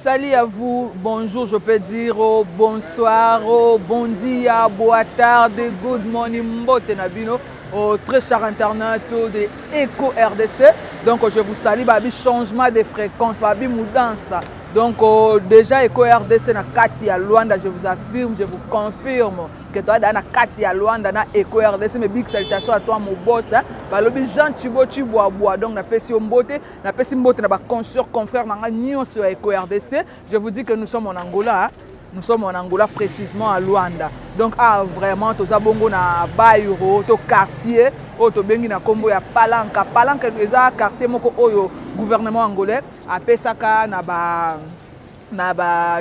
Salut à vous, bonjour, je peux dire bonsoir, bon dia, boa tarde, good morning, mbote nabino, très cher internaute de Eco RDC. Donc je vous salue, babi changement de fréquence, babi moudansa. Donc déjà Eco RDC na kati ya Luanda, je vous affirme, je vous confirme que toi dans na kati ya Luanda na Eco RDC, mes big salutations à toi mon boss. Balobi Jean Thibaut Bois. Donc na pesi mbote na ba consort confrère na nyo sur Eco RDC. Je vous dis que nous sommes en Angola. Nous sommes en Angola, précisément à Luanda. Donc, vraiment, tout ça, bongo na Bayuro, to quartier, to bengi na kombo ya Palanca. Palanca, c'est un quartier moko oyo gouvernement angolais. Après ça,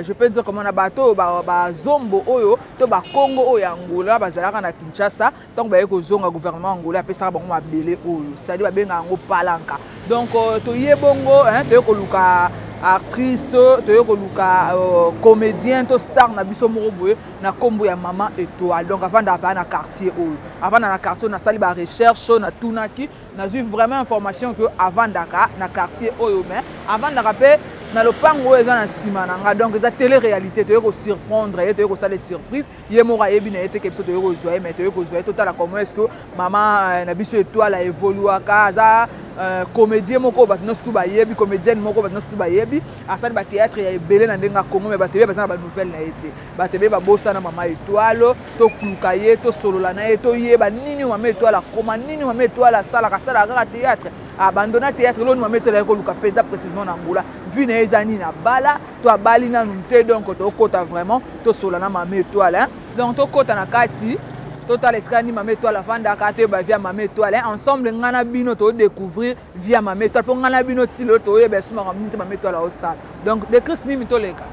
je peux dire comment na bato ba zombo oyo to ba Congo oyo Angola bazalaka na Kinshasa. Donc, ba eko zonga gouvernement angolais. Après ça, bango mabele oyo. C'est-à-dire ba benga ngo Palanca. Donc, to ye bongo, to yeko luka artiste, comédien, star na biso moko boye na kombo ya Maman Étoile. Donc avant d'aller na quartier oyo, avant na quartier na sali ba recherche na tunaki, na eu vraiment information que avant d'aka na quartier oyo mais avant d'arriver na lopango eza na sima nanga. Donc eza télé-réalité to yeko surprendre, to yeko sala surprise, ye mora yebi na ete kebiso to yeko joie mais to yeko joie total comment est-ce que Maman na biso Étoile a évolué aka comédien moko bat no stuba yebi comédienne moko bat no stuba yebi asali ba théâtre ya ebele na ndenga Congo mais ba tebe ba ba nouvelle na été ba tebe ba bossa na Maman Étoile to kluka ye to solola na ye to yeba nini Maman Étoile akoma nini Maman Étoile sala kaka théâtre abandonna théâtre lo Maman Étoile ko luka peza précisément na Angola vu na ezani na bala to abali na nte donc to kota vraiment to solola na Maman Étoile donc to kota na kati total escani Maman Étoile avant d'akato ba via Maman Étoile ensemble ngana bino to découvrir via Maman Étoile pour ngana bino tilo to yeba suma ngam Maman Étoile au sal donc de Christ ni mitoleka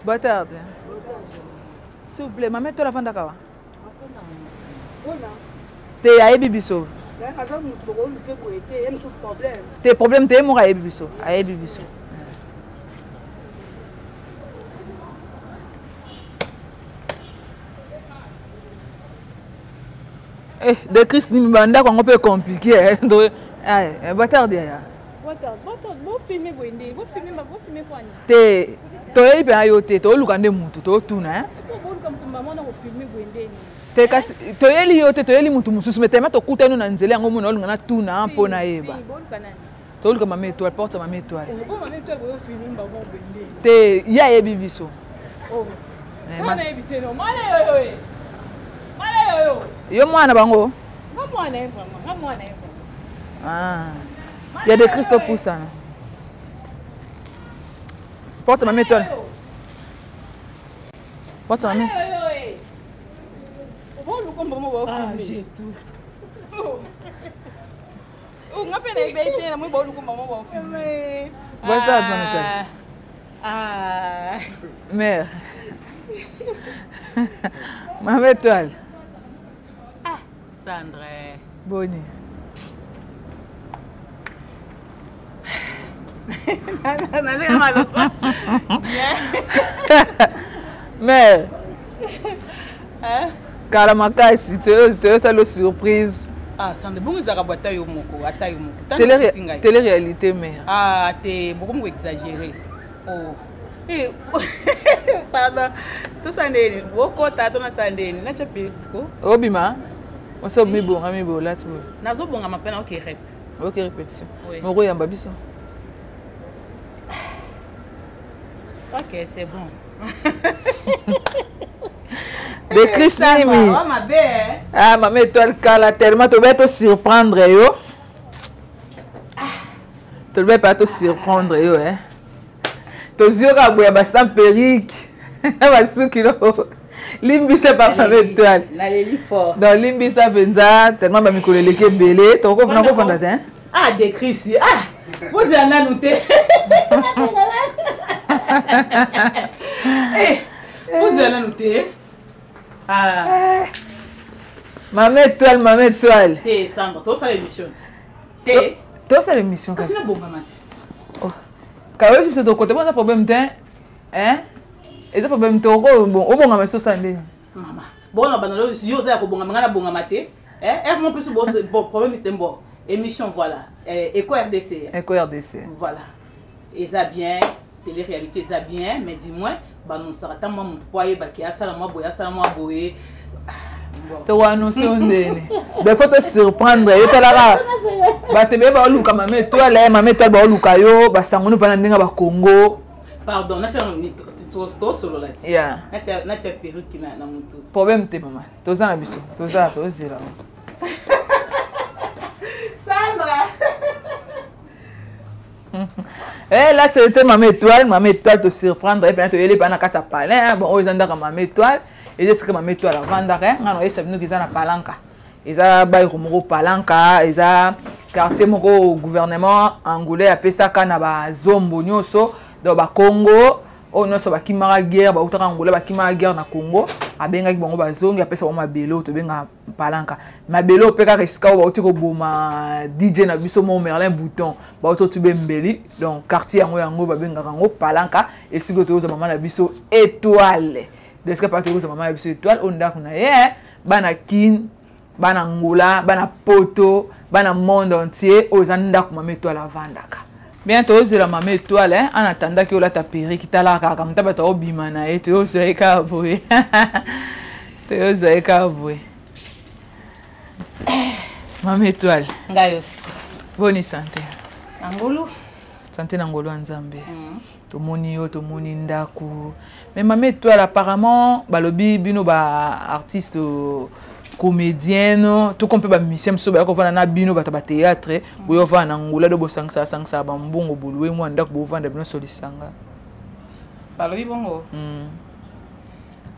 Boa tarde. S'il vous plaît, Maman Étoile avant d'akawa. Te ayebi biso. Tes problèmes te mo ayebi biso. Ayebi biso. De Christ ni banda ko peu compliqué donc boa tarde ya. Boa tarde. Bo filmer boende. Bo filmer kwani. Te to yebi ayo te to lukande mutu to tuna Bo luka mutu mama na ko filmer boende ni. Te kasi to yeli yote to yeli mutu mususu metema to kutano na nzele yango mona olunga na tuna mpo na yeba. Si, bo luka nani? To luka Maman Étoile porte Maman Étoile. Bo Maman Étoile bo filmer ba bo boende. Te ya yebi biso. Oh. Sana yebi seno. Mala yo. Mala yo. Yo mwana bango? Ngamwana vraiment. Ngamwana vraiment. Ah. Il y a des Christo pour ça. Porte Maman Étoile. Porte Maman. Ah, j'ai tout. Oh, on a fait des bêtises, moi, bon, nous, maman, on filme. Bonne tarde, Maman Étoile. Ah. Mère. Maman Étoile. Ah, Sandra. Bonne. Mère. Hein? Kalamakasi, tu es la surprise. Ah, Sandra, bon, ils ont rabattu au moko, à yo moko. Télé-réalité, mère. Ah, t'es beaucoup exagéré. Oh. Eh, pardon. Tout ça n'est pas. Beaucoup t'attends à ça n'est pas. N'a-tu pas? Obima. On s'est mis bon, ami bon là tu vois. Nazo bon, on m'appelle OK rep. OK répétition. Oui. Moro ya babiso. OK, c'est bon. De Christ Nimi. Oh ma belle. Ah, Maman Étoile kala tellement tu vas te surprendre yo. Tu vas pas te surprendre yo hein. Tos yeux ka boya ba sans perruque. Ba sukilo. Limbisa pa Maman Étoile. Na leli fort. Dans limbisa benza tellement ba mikoleleke belé. To ko fona ko fanda te. Ah, de Christ. Ah, vous en a noté. Eh, vous en a noté. Ah. Maman Étoile. T'es Sandra, toi ça l'émission. T'es. Toi ça l'émission. Qu'est-ce que bon maman? Oh. Quand même c'est de côté, moi ça problème t'es, hein? Et ça problème toko bon au bon nga meso sandé. Maman. Bon na banalo yo za ko bonga ngana bonga mate. Mon plus bon problème tembo. Émission voilà. Eco RDC. Eco RDC. Voilà. Et ça bien, télé-réalité ça bien, mais dis-moi, bah non ça attend mon poids ba ki asala moi boye. Tu vois notion de il faut te surprendre et tu là ba te be ba luka mama étoile mama étoile ba luka yo ba sangonu pa na ndinga ba Congo. Pardon, na to solo là. Yeah. Na tia perruque na mutu. Problème te maman. Toza na biso. Toza là. Sandra. Eh là c'était maman étoile te surprendre et puis tu aller pa na kata palin bon ils andaka maman étoile et c'est que maman étoile vendre ngano esa bino kiza na palanka. Eza bayi romoro palanka, eza quartier moko gouvernement angolais a pesaka na ba zombo nyoso do ba Congo. On a ba kimara guerre ba utaka ngolais ba kimara guerre na Congo abengaki bango ba zongi apesa ba mabelo to benga palanka mabelo peka resika ba utiko boma DJ na biso mo Merlin Bouton ba uto tube mbeli donc quartier yango ba benga ngo palanka et siko to za mama na biso étoile deska pa to za mama na biso étoile on da kuna bana kin bana ngola bana poto bana monde entier aux ndako mama étoile avandaka. Bientôt, c'est la maman étoile, hein, en attendant que la tapérie qui t'a là, comme t'as pas trop bimana, et tu oses écarboyer. Tu oses écarboyer. Maman étoile. Ngayos. Bonne santé. Angolo. Santé n'angolo en Zambie. To moni yo, to moni ndaku. Mais maman étoile, apparemment, balobi bino ba artiste. Comédienne tout qu'on peut ba musicien so ba ko vana na bino bata ba théâtre boyo vana ngula do bosangsa sangsa ba mbongo bulwe mo ndako bo vanda bino solisanga balobi bongo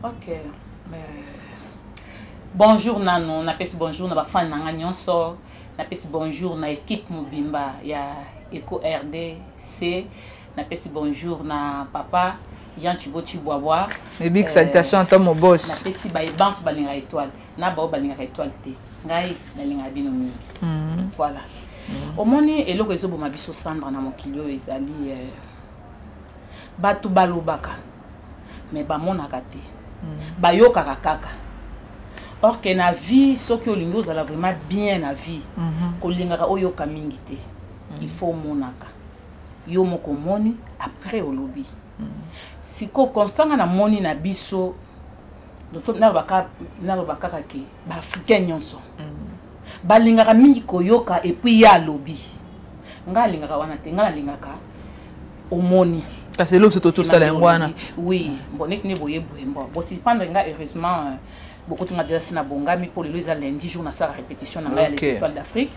OK bonjour nano na pesi bonjour na ba fan na nyonso na pesi bonjour na équipe mobimba ya Eco RDC na pesi bonjour na papa Jean Thibaut Chiboaboa. Et big salutation à toi mon boss. Na pesi ba ebans balinga étoile. Na ba balinga étoile te. Ngai na linga bino mi. Voilà. Omoni eloko ezo boma biso Sandra na mokilio ezali batu balobaka. Mais ba monaka te. Ba yokaka kaka. Or que na vie soki olingi ozala vraiment bien na vie. Kolingaka oyoka mingi te. Il faut monaka. Yo moko moni après olobi. Siko constanga na moni na biso doto na baka ke ba africain nyonso balingaka mingi koyoka et puis ya lobi nga lingaka wana te nga lingaka omoni parce que l'autre tout ça la ngwana oui bon net ni boye bon si pendant nga heureusement beaucoup de déjà sina bongami pour le lundi jour na sa répétition na les étoiles d'Afrique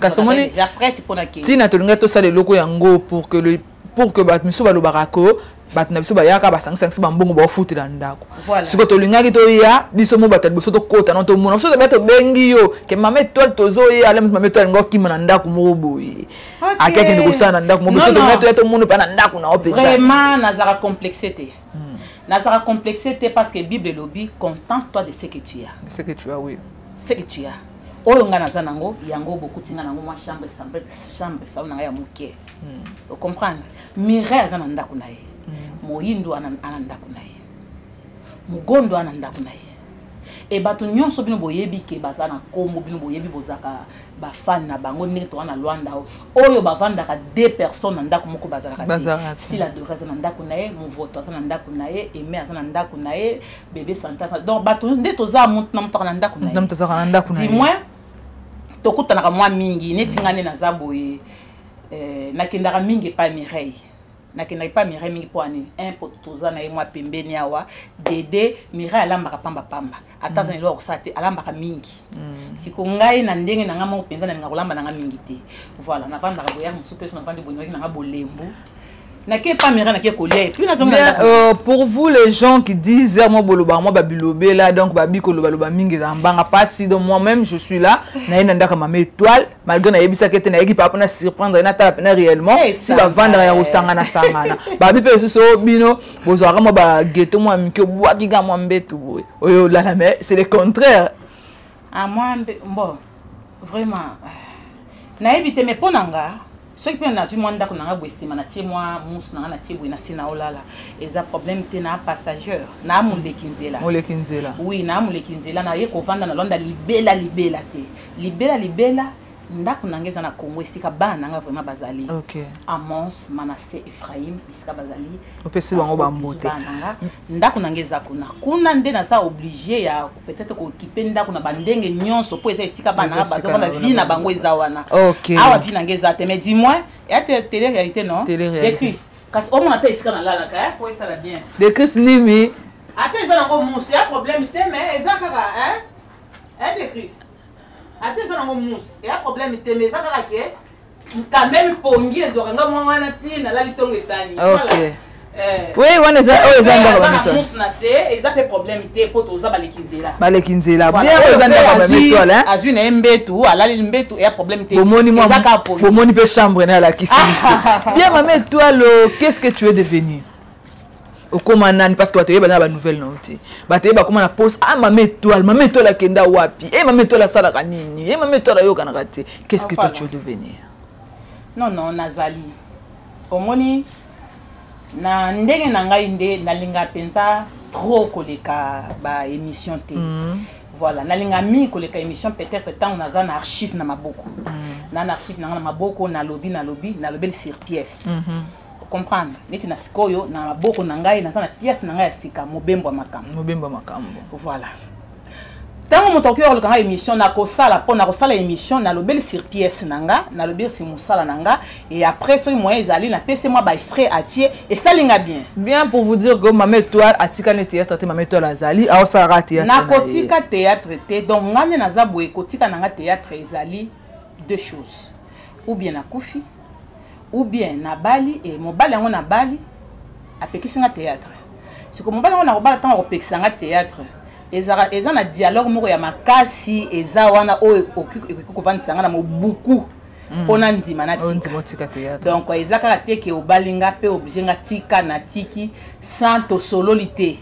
parce que moni déjà prêt pour na ke tina to linga to ça le loko yango pour que bat miso ba lobarako bat na biso ba yaka ba sangsa ba mbongo ba futi la ndako siko to linga ki to ya biso mo bat biso to kota na to mona so ba to bengi yo ke mama étoile to zo ya ale mama étoile ngo ki mana ndako mo boye akeke ndiko sana ndako mo biso to to mono pa na ndako na opeta vraiment nazara complexité nazara complexité parce que Bible lobby contente-toi de ce que tu as oui ce que tu as oyo nga naza nango yango bokutinga nango mwa chambre ça na ya moke vous comprenez Mireille aza na ndako na ye moyindo ana ndako na ye mugondo ana ndako na ye e bato nyonso bino boyebi ke baza na kombo bino boyebi bozaka ba fan na bango ndenge to na Luanda oyo bavandaka 2 personnes na ndako moko bazalaka si la deux aza na ndako na ye muvoto aza na ndako na ye Aimé aza na ndako na ye bébé Santa donc bato nde toza na mutaka na ndako na ye dis-moi tokutanaka mwa mingi neti ngane na zaboye nakendaka mingi pa Mireille nakendaka pa Mireille mingi po ani un po toza na ye mwa pembeni awa Dédé Mireille alambaka pamba ataza nelo akusate alambaka mingi siko ngai na ndenge na ngama openza na ngakolamba na mingi te voilà na vanda ka boya musupe so na vandi bonyoki na bolembu naké pas Mireille naké kolia et puis pour vous les gens qui disent moi boloba moi babilobé là donc babi koloba mingi za mbanga pasi donc moi même je suis là na ina ndaka mama étoile malgré na yebisa kete na yeki papa na surprendre na tala pena réellement si ba vendre ya osangana sangana babi pe so bino bozwaka moi ba ghetto moi mike boa kiga moi mbetu boy oyo la mais c'est le contraire à moi bon vraiment na ebité mais ponanga Ce qui peut être moi ndako nanga boisi mana tie moi mousse nanga na tie boina sina olala eza problème te na passager na mulekinzela oui na mulekinzela na ye ko vanda na londa libela te libela ndako nangeza na Congo esika bana nanga vraiment bazali OK Amos Manassé Ephraim esika bazali opesi bango bambote ndako nangeza kuna nde na sa obligé ya peut-être ko occuper ndako na bandenge nyonso po eza esika bana nanga bazona vie na bango eza wana OK awa vie nangeza te mais dis-moi et télé réalité non de Chris parce on m'a été esika na la ka po ça la bien de Chris nimi ata eza na ko musi ya problème te mais eza kaka de Chris ate ça nango mousse et un problème te ça kaka ke quand même pongi ezorenga mwana tina la litongo etani OK oui wana eza ndako ba mito mousse na se eza pe problème te po toza balekinzela bien eza ndako ba mito là azu na mbetu alali mbetu et un problème te bomoni pe chambre na la kisi bien maman étoile qu'est-ce que tu es devenu okoma nani parce que bateye bana ba nouvelle non ti bateye ba koma na poste maman étoile akenda wapi maman étoile sala kanini maman étoile yo kana kati qu'est-ce que toi tu veux devenir non nazali omoni na ndenge na ngai nde nalinga pensa trop koleka ba émission te voilà nalinga mi koleka émission peut-être tant naza na archive na maboko na archive na maboko na lobby sur pièce comprendre neti na sikoyo na maboko na ngai na pièce na ngai ya sika mobembo makambo voilà tango motoki yo lokanga émission na kosala émission na lobel sur pièce nanga na lobel sur musala nanga et après ce moyen ezali na pc moi ba extrait atier et ça linga bien pour vous dire que maman étoile atika ne théâtre te maman étoile azali a osara théâtre na kotika théâtre te donc ngane na zabwe kotika nanga théâtre ezali deux choses ou bien na kufi ou bien na bali et mobali yango na bali apekisinga théâtre c'est comme mobali yango na kobala tango kopekisanga théâtre eza na dialogue moko ya makasi eza wana oyo okikuvandisanga na mobuku pona ndima na tika donc eza kaka te ke obalinga pe obligé nga tika na tiki sans to sololité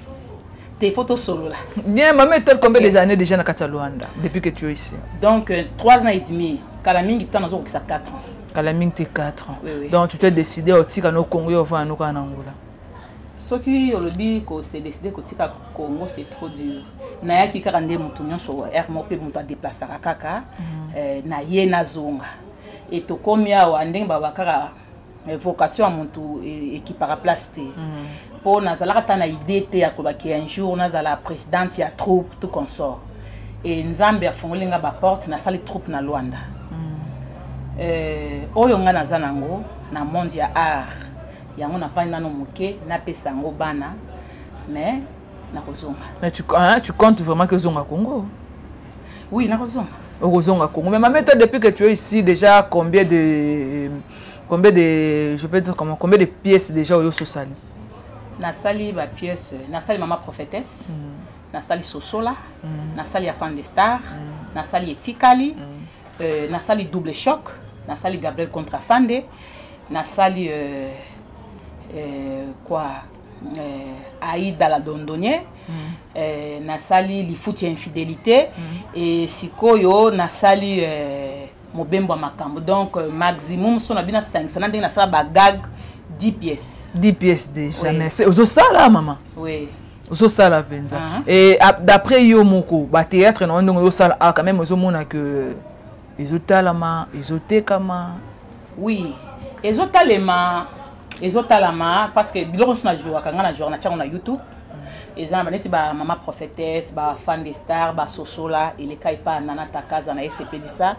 te photo solo là bien maman étoile combien des années déjà na Luanda depuis que tu es ici donc 3 ans et demi kala mingi tana zo kokisa 4 ans Kalaming t'es 4 ans. Oui. Donc tu t'es décidé au tika no Congo au va no Angola. Ce qui olobi ko s'est décidé ko tika Congo c'est trop dur. Na ya ki kaka nde mutu nyonso mo pe mutu a déplacer kaka na ye na zonga. Et to komia wa ndenge ba bakara vocation à mutu et qui para place te. Po na zala ta na idée te ya ko ba ki un jour na zala présidente ya troupe tout consort. Et Nzambe a fongolinga ba porte na sali troupe na Luanda. Oyo nga naza nango na monde ya art yango na fani nano moke na pesa ngo bana mais na kozonga. Mais tu comptes vraiment que zonga Congo? Oui, na kozonga. Zonga Congo. Mais maman toi depuis que tu es ici déjà combien de je vais dire combien de pièces déjà au sali? Na sali ba pièces, na sali Maman Prophétesse, na sali Sosola, na sali Afan des Stars, na sali Etikali, na sali Double Choc. Na sali Gabriel contre Afande, na sali Aïda la Dondonier, na sali Lifuti infidélité et sikoyo na sali Mobembo makambo. Donc maximum son abina 500 na sala bagag 10 pièces. 10 pièces déjà. Mais c'est aux sala maman. Oui. Aux sala penza. Et d'après yo moko ba théâtre non donc sala quand même aux mona que ezotalama ezotekama oui ezotalema parce que biloko na jour kanga na jour na tchanga na YouTube ezamba neti ba Maman Prophétesse ba Fan des Stars ba Sosola et les kaipa nana takaza na SCP disa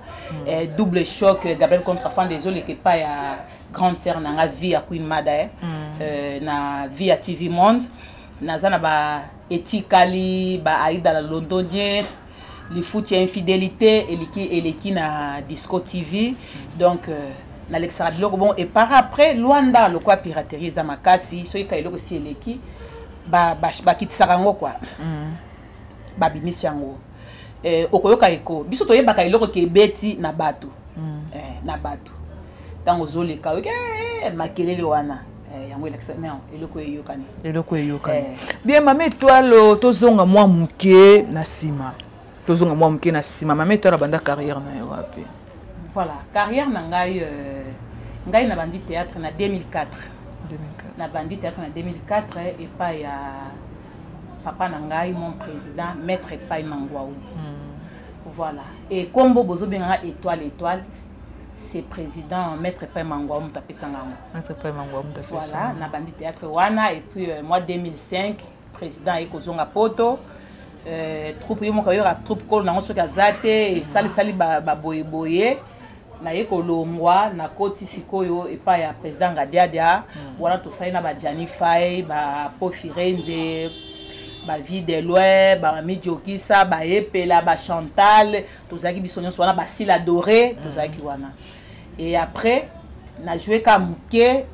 Double Choc Gabriel contre Fan des Zoles qui pa ya grande sœur na vie à Queen Mada na vie à TV Monde nazana ba Etikali ba Aïda la Londonien les foot infidélité et les qui na Disco TV donc na Alexandra Biloko bon et par après Luanda le quoi piraterie za makasi so yika eloko si eleki ba kitsarango quoi ba bimisi yango okoyoka eko biso to yebaka eloko ke beti na bato na bato tango zoleka makelele wana yango Alexandra eloko eyokani bien maman étoile tozonga mwa muke na sima tozonga mwa muke na sima maman étoile banda carrière na wapi voilà carrière na ngai ngai na bandi théâtre na 2004 na bandi théâtre na 2004 et pas ya papa na ngai mon président maître Pai Mangwaou. Voilà. Et combo bozo benga étoile c'est président maître Pai Mangwaou mutapé sangango. Maître Pai Mangwaou mutapé. Voilà, na bandi théâtre wana et puis moi 2005 président ekozonga poto troupe yo mokayo troupe ko na ngoso kazate et sali ba boye na ekolongwa na koti sikoyo et pas ya président Ngadiadia wana to sai na ba Gianni Fay ba Pofirenze ba vie de loin ba Midjokisa ba Epela ba Chantal tozaki bisonyo wana ba Sila Doré tozaki wana et après na joué ka muke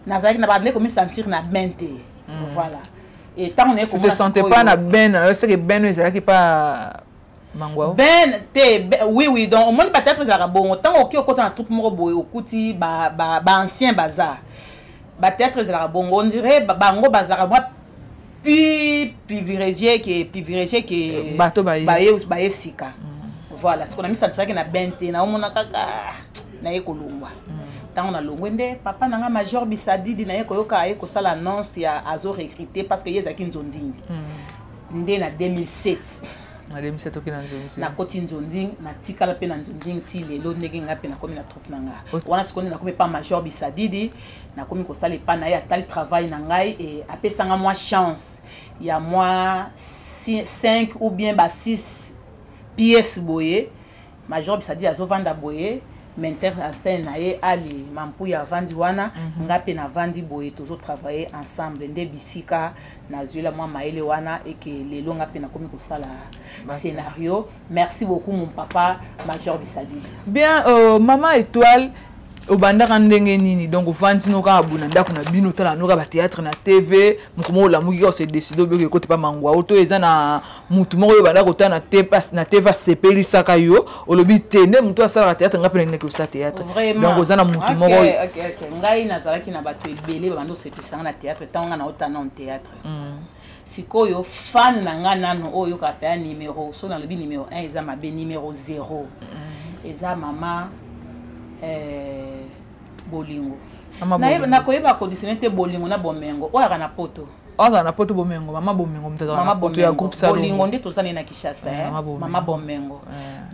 na zaki na ba ne comme sentir na bente voilà et tant on est comme tu te sentais pas na ben c'est que ben ils qui pas Mangwaou ben oui donc au moins peut-être ça bon tant OK au côté na troupe moko boy okuti ba ancien bazar peut-être ça bon on dirait bango bazar moi puis privilégié que bato ba sika voilà ce qu'on a mis sentir que na bente na omona kaka na ekolongwa tant on a longwende papa nanga major Bisadidi na ekoyoka ekosala annonce ya azo recruter parce que yezaki nzonding ndé na 2007 na 2007 okina nzonding na koti nzonding na tikala pe na nzonding ti lelo ndenge nga pe na komi na troupe nanga wana sikoni na komi pa major Bisadidi na komi kosala pa na ya tal travail na ngai et apesanga moi chance ya moi 5 ou bien ba 6 pièces boye major Bisadidi azovanda boye Menter en scène nae ali mampuya vandi wana ngape na vandi boye tozo travailler ensemble nde bisika na zuela moi maele wana et que lelo ngape na komi ko sala scénario. Merci beaucoup mon papa Major Bisadidi. Bien maman étoile au bandaka ndenge nini donc vandi no ka abuna ndako na bino tala no ka ba théâtre na TV mukomo la muki ko se décider be ko te pa Mangwaou to eza na mutu moko yo bandaka ta na TV sepeli saka yo olobi tene mutu asala théâtre ngape na ko sa théâtre donc eza na mutu moko OK ngai nazalaki na bato ebele ba bando sepesanga na théâtre tanga na otana en théâtre sikoyo fan na nga nano oyo ka pa numéro so na lobi numéro 1 eza mabe numéro 0 eza mama bolingo na koyeba conditionner te bolingo na bomengo oya na poto bomengo mama bomengo mtata na poto ya groupe salon bolingo nde tozana na Kishasa mama bomengo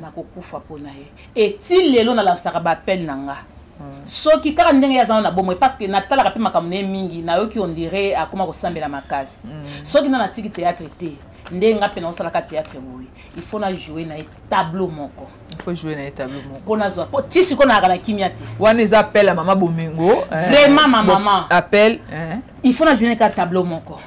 na kokufa pona ye et ti lelo na lansaka ba appel nanga soki kaka ndenge ya zana na bomo parce que natala pe makamune mingi na yoki on dirait akoma ko sambela makasi soki na tiki théâtre te ndenga pe na osala ka théâtre boy il faut na jouer na tableau moko Pona zo po tisi ko na kana kimia te wana les appels à maman bomengo vraiment ma maman appel il faut na jouer ka tableau moko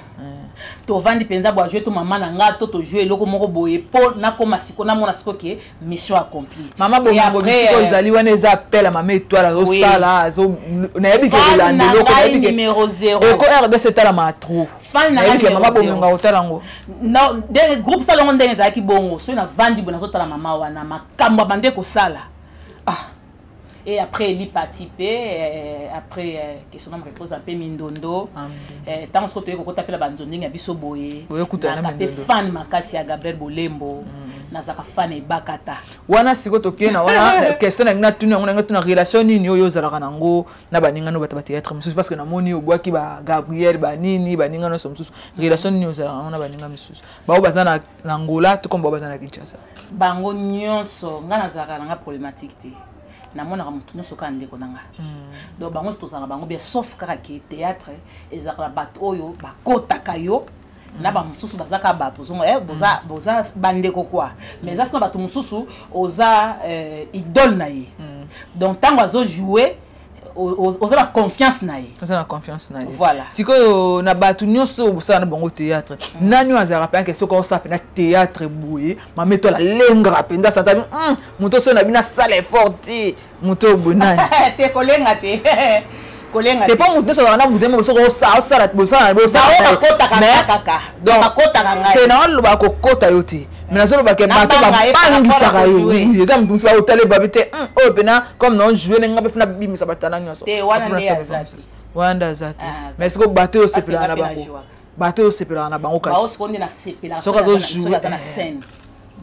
to vandi penza bo jouer to maman na nga to jouer loko moko boye po na ko masiko na mona siko ke mission accomplie maman bomengo bisiko zali wana les appels à maman étoile zo sala zo na yebi ke la ndoko na yebi numéro 0 ko RDC tala ma trop fan na maman bomengo otalango non des groupe salon ndenge za ki bongo so na vandi bona zo tala maman wana makamba bande ko sala et après il participé après que son nom repose un peu mindondo tant que tu ko tapela banzondinga biso boye na tapé fan makasi ya Gabriel Bolembo nazaka fan e bakata wana siko tokena wana question na tuna ngona tuna relation nini yo zalaka nango na baninga no bata ba théâtre mususu parce que na moni obwaki ba Gabriel ba nini baninga no mususu relation nini yo zalaka na baninga mususu ba bazana na Angola to komba bazana Kinshasa bango nyonso ngana zalaka nga problématique te na mona mutu nyonso ka ndeko nanga donc bango tozala bango bien sauf kaka ke théâtre ezaka bato oyo bakotaka yo na ba mususu bazaka bato zongo boza bandeko quoi mais ça c'est bato mususu oza idole na ye donc tango azo jouer oza la confiance na ye voilà siko na bato nyonso bosala na bango théâtre nani azala pa ke soko osa na théâtre bouye mameto la lenga penda sata muto so na bina sala forti muto bonani te kolenga te kolenga te pas muto so na muto mo soko sala kota kaka donc kota kanga te na lo ba ko kota yote mais na ba ke bato ba bangisa yo eza mutu ba otale babite o pena comme non jouer nga befuna bimisa batana nyonso te wana ne azati wanda zati mais siko bato yo sepela na bango bato yo sepela na bango kasi ba osikondi na sepela soka zo jouer na scène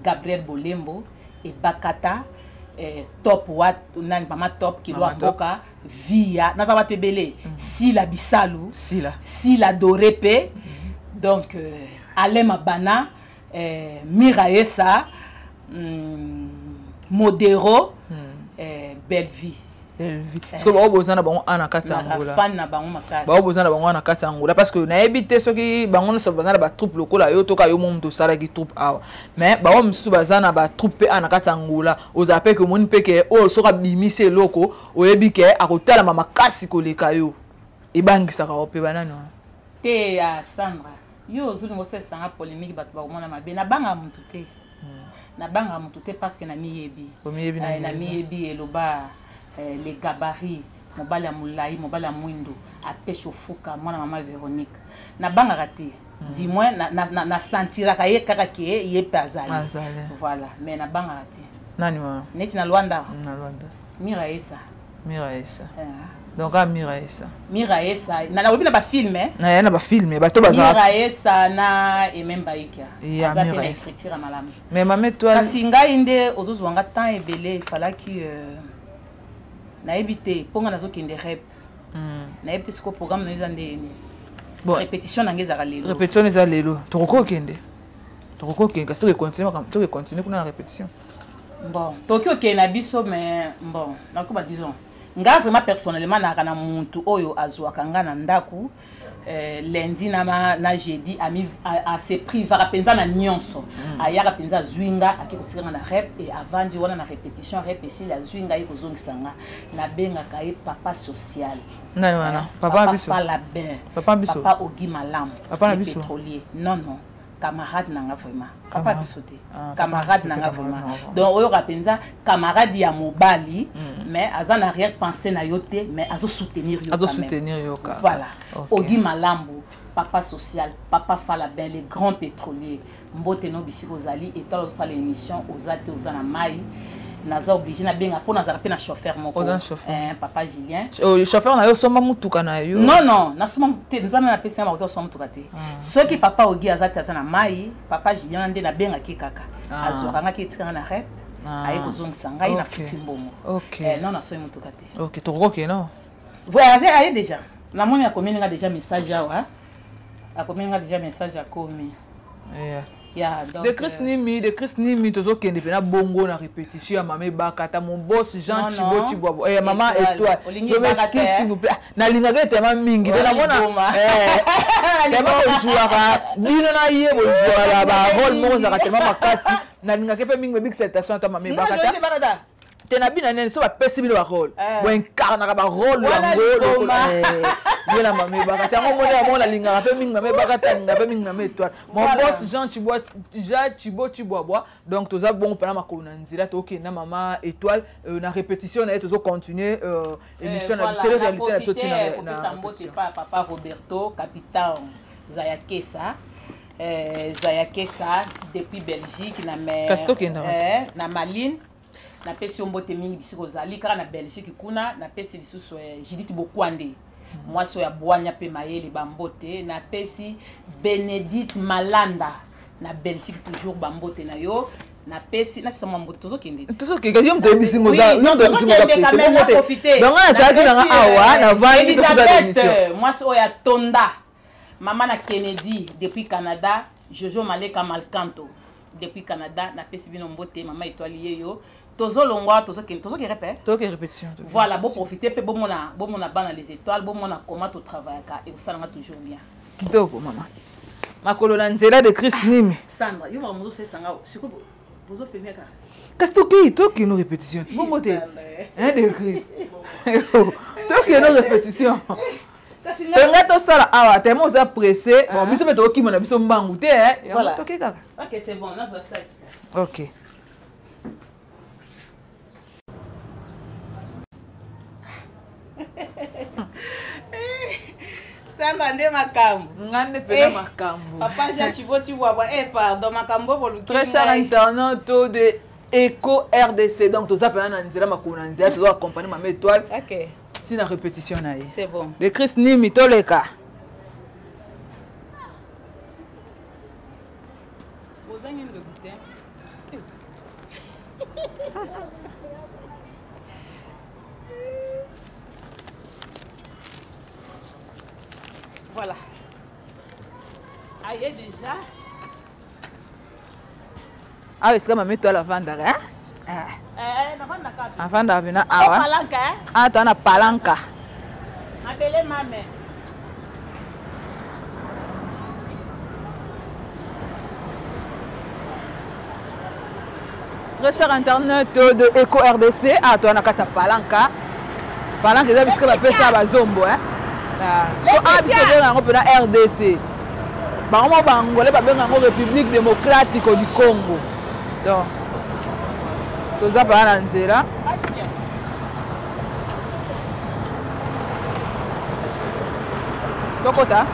Gabriel Bolembo et Bakata top wat nani mama top ki loa boka via naza bato ebele Sila Bisalu Sila Dorepe donc Alain Mabana Miraesa Modero Belle Vie. Parce que bango bozana bango ana kata ngola. Fan na bango makasi. Bango bozana bango ana kata ngola parce que na ebité soki bango no so bazana ba troupe lokola yo toka yo mom to sala ki troupe awa. Mais bango msusu bazana ba troupe ana kata ngola. Ozape que moni peke o soka bimise loko oyebi ke akotala mama kasi koleka yo. Ebangisa ka ope banano. Te ya Sandra. Yo zulu ngose sanga polémique bat ba komona mabe na banga mutu te. Na banga mutu te parce que na miyebi. Na miyebi eloba les gabarits mobali ya mulai mobali ya mwindo apeshe ofuka mwana mama Véronique na banga raté dis-moi na sentiraka ye kaka ke ye pe azali voilà mais na banga raté nani wa neti na Luanda Miraesa donc Miraesa na obi na ba film na ba film ba to bazala Miraesa na ememba ikia azape na écriture malamu mais maman toi kasi ngai nde ozozwanga temps ebele il fallait que na ebité ponga nazokende rep na ebité siko programme na ezande bon répétition na ngeza lelo répétition eza lelo tokokende kasi to continuer kuna na répétition bon tokokende na biso mais bon nakoba disons nga vraiment personnellement na muntu oyo azwaka nga na ndaku lundi na jeudi a se privera penza na nyonso ayaka penza zwinga akikotikanga na rep et avant wana na répétition rep et si la zwinga ikozongisanga na benga kai papa social nani wana papa biso papa Ogi Malam papa biso pétrolier non camarade nanga vraiment papa biso te camarade nanga vraiment donc oyo rapenza camarade ya mobali mais azan arrière pensée na yote mais azo soutenir yo quand même voilà Ogi Malambo papa social papa Falabin les grands pétroliers mbote no bisiko zali et talo sala émission ozate ozana mai naza obligé na benga po naza pe na chauffeur moko papa Julien chauffeur na yo soma mutuka na yo non na soma te nzana na pesa ma ko soma mutuka te soki papa Ogi azate azana mai papa Julien nde na benga ki kaka azokanga ki etikanga na rep ayi kozongisa ngai na futi mbongo non na soyi mutuka te OK tokoko non voilà ayi déjà na moni ya komeninga déjà message awa akomeninga déjà message ya komi de Chris Nimi tozokende pena bongo na répétition ya mama Bakata mon boss Jean Chibo maman étoile s'il vous plaît na lingaka tellement mingi na mona tellement jouera bino na ye bo jouera ba rôle mo za tellement makasi na lingaka pe mingi big citation ta mama Bakata tena bina nene so ba pesi bino ba rôle bo incarna ba rôle ya ngolo yo la mama Bakata ngo mona lingaka pe mingi mama Bakata na pe mingi mama étoile mon boss Jean Chibo donc toza bon pena makona nzira to OK na mama étoile na répétition na tozo continuer émission na télé réalité na toti na sambote papa Roberto capitaine Zayakesa depuis Belgique na Maline na pesi ombote mingi bisiko zali kaka na Belgique kuna na pesi lisusu Judith Bokwande mwasi ya bwanya pe mayele bambote na pesi Bénédicte Malanda na Belgique toujours bambote na yo na pesi na sama mbote tozokende yo mto bisingo za non de bisingo za profiter donc na ça na awa na vali de l'émission mwasi oya Tonda mama na Kennedy depuis Canada Jojo Maleka Malkanto depuis Canada na pesi bino mbote mama étoile yeyo tozolongwa tozoki répétition voilà bon profiter pe bon mona bana les étoiles bon mona comment to travailler et ça va toujours bien kitoko mama makolo na nzela de Chris Nimi Sandra yo ma mozo sanga siko bozo filmer ka kasi toki no répétition tu bon moté de Chris toki no répétition tenga to sala awa tellement oza pressé bon biso me toki mona biso mbangu te voilà toki kaka OK c'est bon là ça OK Sandra nde makambo ngane pena makambo papa Jean Chibo pardon makambo boluki très cher internaute de Eco RDC donc toza pena na nzela makona nzela toza accompagner mama étoile OK si na répétition na ye c'est bon le Chris Nimi toleka voilà. Aïe déjà. Ah, est-ce que ma méthode la vendre hein? Na vendre ka. La vendre vina awa. Palanca hein? Ah, tu as na palanca. Appelez ma mère. Très cher internet de Eco RDC. Ah, tu as na kata palanca. Palanca c'est parce que va faire ça à Zombo hein. Ah, parce que bien on peut na RDC. Bango bangolais ba benga République démocratique du Congo. Donc tout ça par là nzela. Tokota.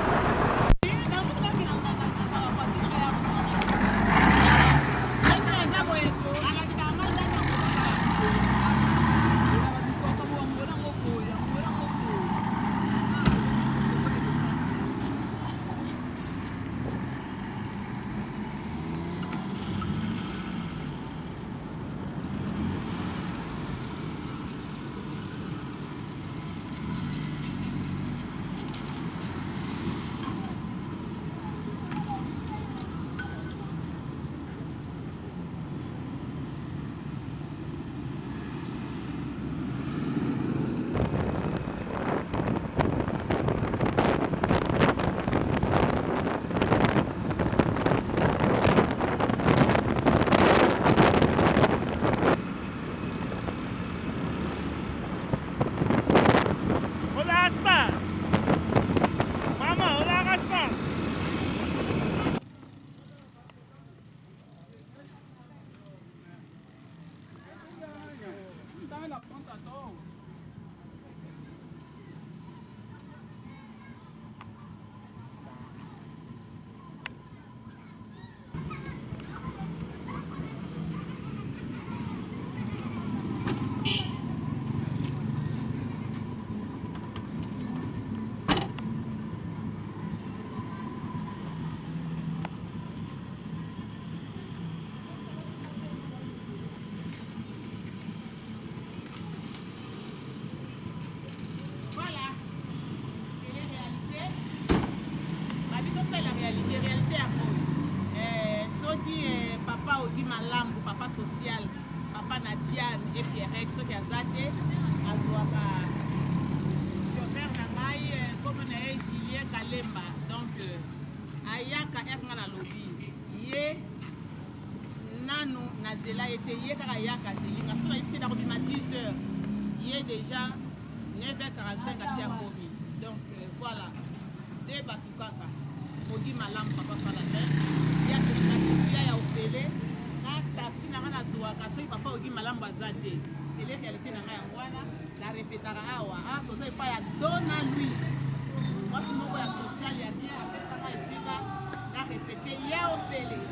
Papa Odi Malambo, papa social, papa Nadiane et Pierre, ceux qui ont zaté, chauffeur Nangaï, comme on est Julien Kalemba. Donc, Ayaka Erna Lobby, Yé Nanu Nazela était Yé Karayaka Zélinga, sur la lycée d'Arobima 10h, Yé déjà 9h45 à Siakomi. Donc, voilà, deux Batukaka, Odi Malambo, papa Falatin. Il y a ce sacrifice, il y a Ophélie, un taxi n'a rien à voir, parce que papa Odi Malambo Zade. Et les réalités n'a rien à voir, la répétera à Awa, parce qu'il n'y a pas Donna Louise. Moi, si je suis social, il y a bien, après ça va ici, la répéter, il y a Ophélie.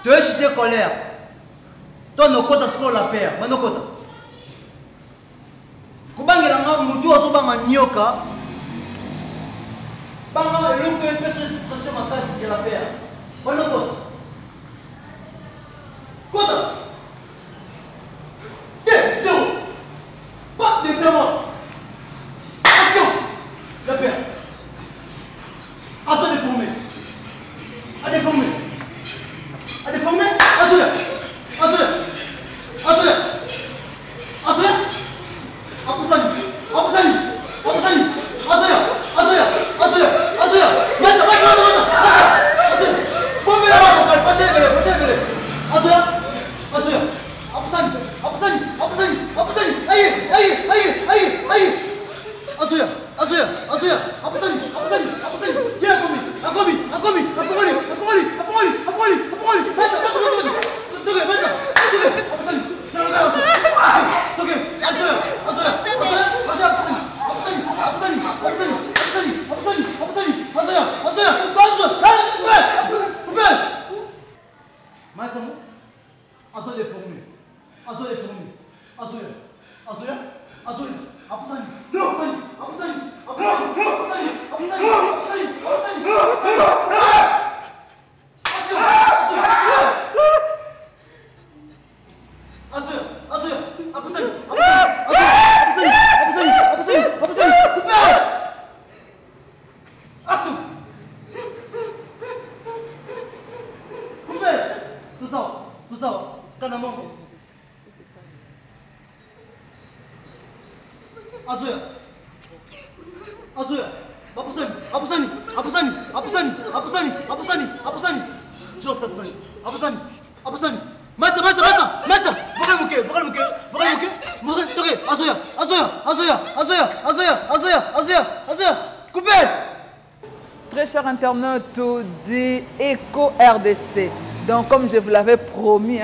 Tu es jeté colère. Toi, nos côtes, ce qu'on la perd. Mais nos côtes. Kubangela nga mutu azobanga nyoka. Banga eloko epeso expression makasi ya la père. Mais nos côtes. Côte. Yes, pas de témoin. Action. La père. À se déformer. À déformer. À déformer. À se. À se. À se. À se. Apusani. Apusani. Apusani. À se. À se. À se. À se. Mata, mata, mata, mata. À se. Bombe la mano, passez le. À se. À se. Apusani. Apusani. Apusani. Apusani. Aïe, aïe, aïe, aïe, aïe. À se. À se. À se. Apusani. Apusani. Apusani. Il a commis. A commis. A commis. A commis. A commis. A commis. A commis. A commis. Mata, mata, mata. Toque, mata. Toque. Apusani. C'est le gars. Toque. À se. À se. Très chers internautes de Eco RDC. Donc, comme je vous l'avais promis,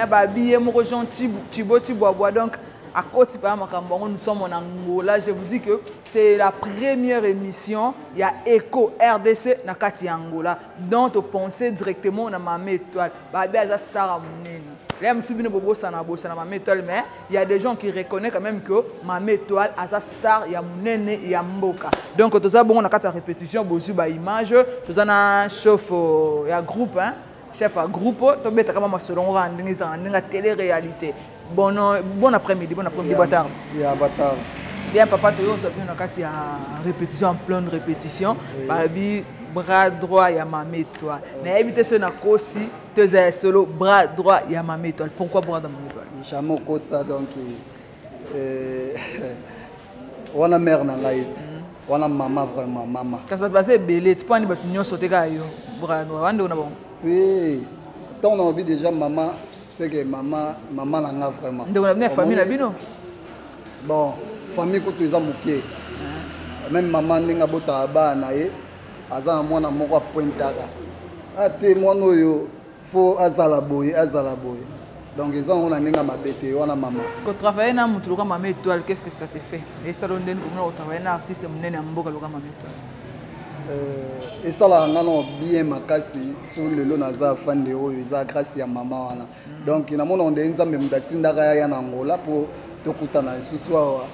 donc à côté de nous sommes en Angola. Je vous dis que c'est la première émission. Il y a Eco RDC na kati Angola. Donc, tu pensez directement à ma étoile. Mais il y a des gens qui reconnaissent quand même que ma étoile a sa star, il y a Mounene et il y a Mboka. Donc, tout ça, bon, on a quatre répétitions, bon, sur image, tout ça, on a chef, il y a groupe, hein, chef à groupe, tu peux mettre comme selon la télé-réalité. Bon après-midi, Batar. Il y a Batar. Bien, papa, tu as quatre répétitions, en pleine répétition. Babi, bras droit, il y a ma étoile. Mais évitez ce aussi. Tu es solo, bras droit, il y a ma étoile. Pourquoi bras droit, ma étoile? Jamais ça donc. On a mère on a maman vraiment maman. Quand ça va passer belé, tu peux aller battre sauter gaio. Bras droit, on a bon. Si, tant on a vu déjà maman, c'est que maman n'a vraiment. Donc on a une famille là bino. Bon, famille que tu as mouké. Même maman n'a pas bota ba na ye, aza mwana moko pointaka. Ate mwana oyo faut azala boye. Donc ils ont un mabete, on a maman. Quand tu travailles dans mon comme ma étoile, qu'est-ce que ça te fait? Et ça donne comment on travaille un artiste mon amboka comme ma étoile. Et ça là on a bien makasi sur le lot naza fan de oyo za grâce ya maman wana. Donc na mona on denza même datinda ka ya na Angola pour tokutana suswa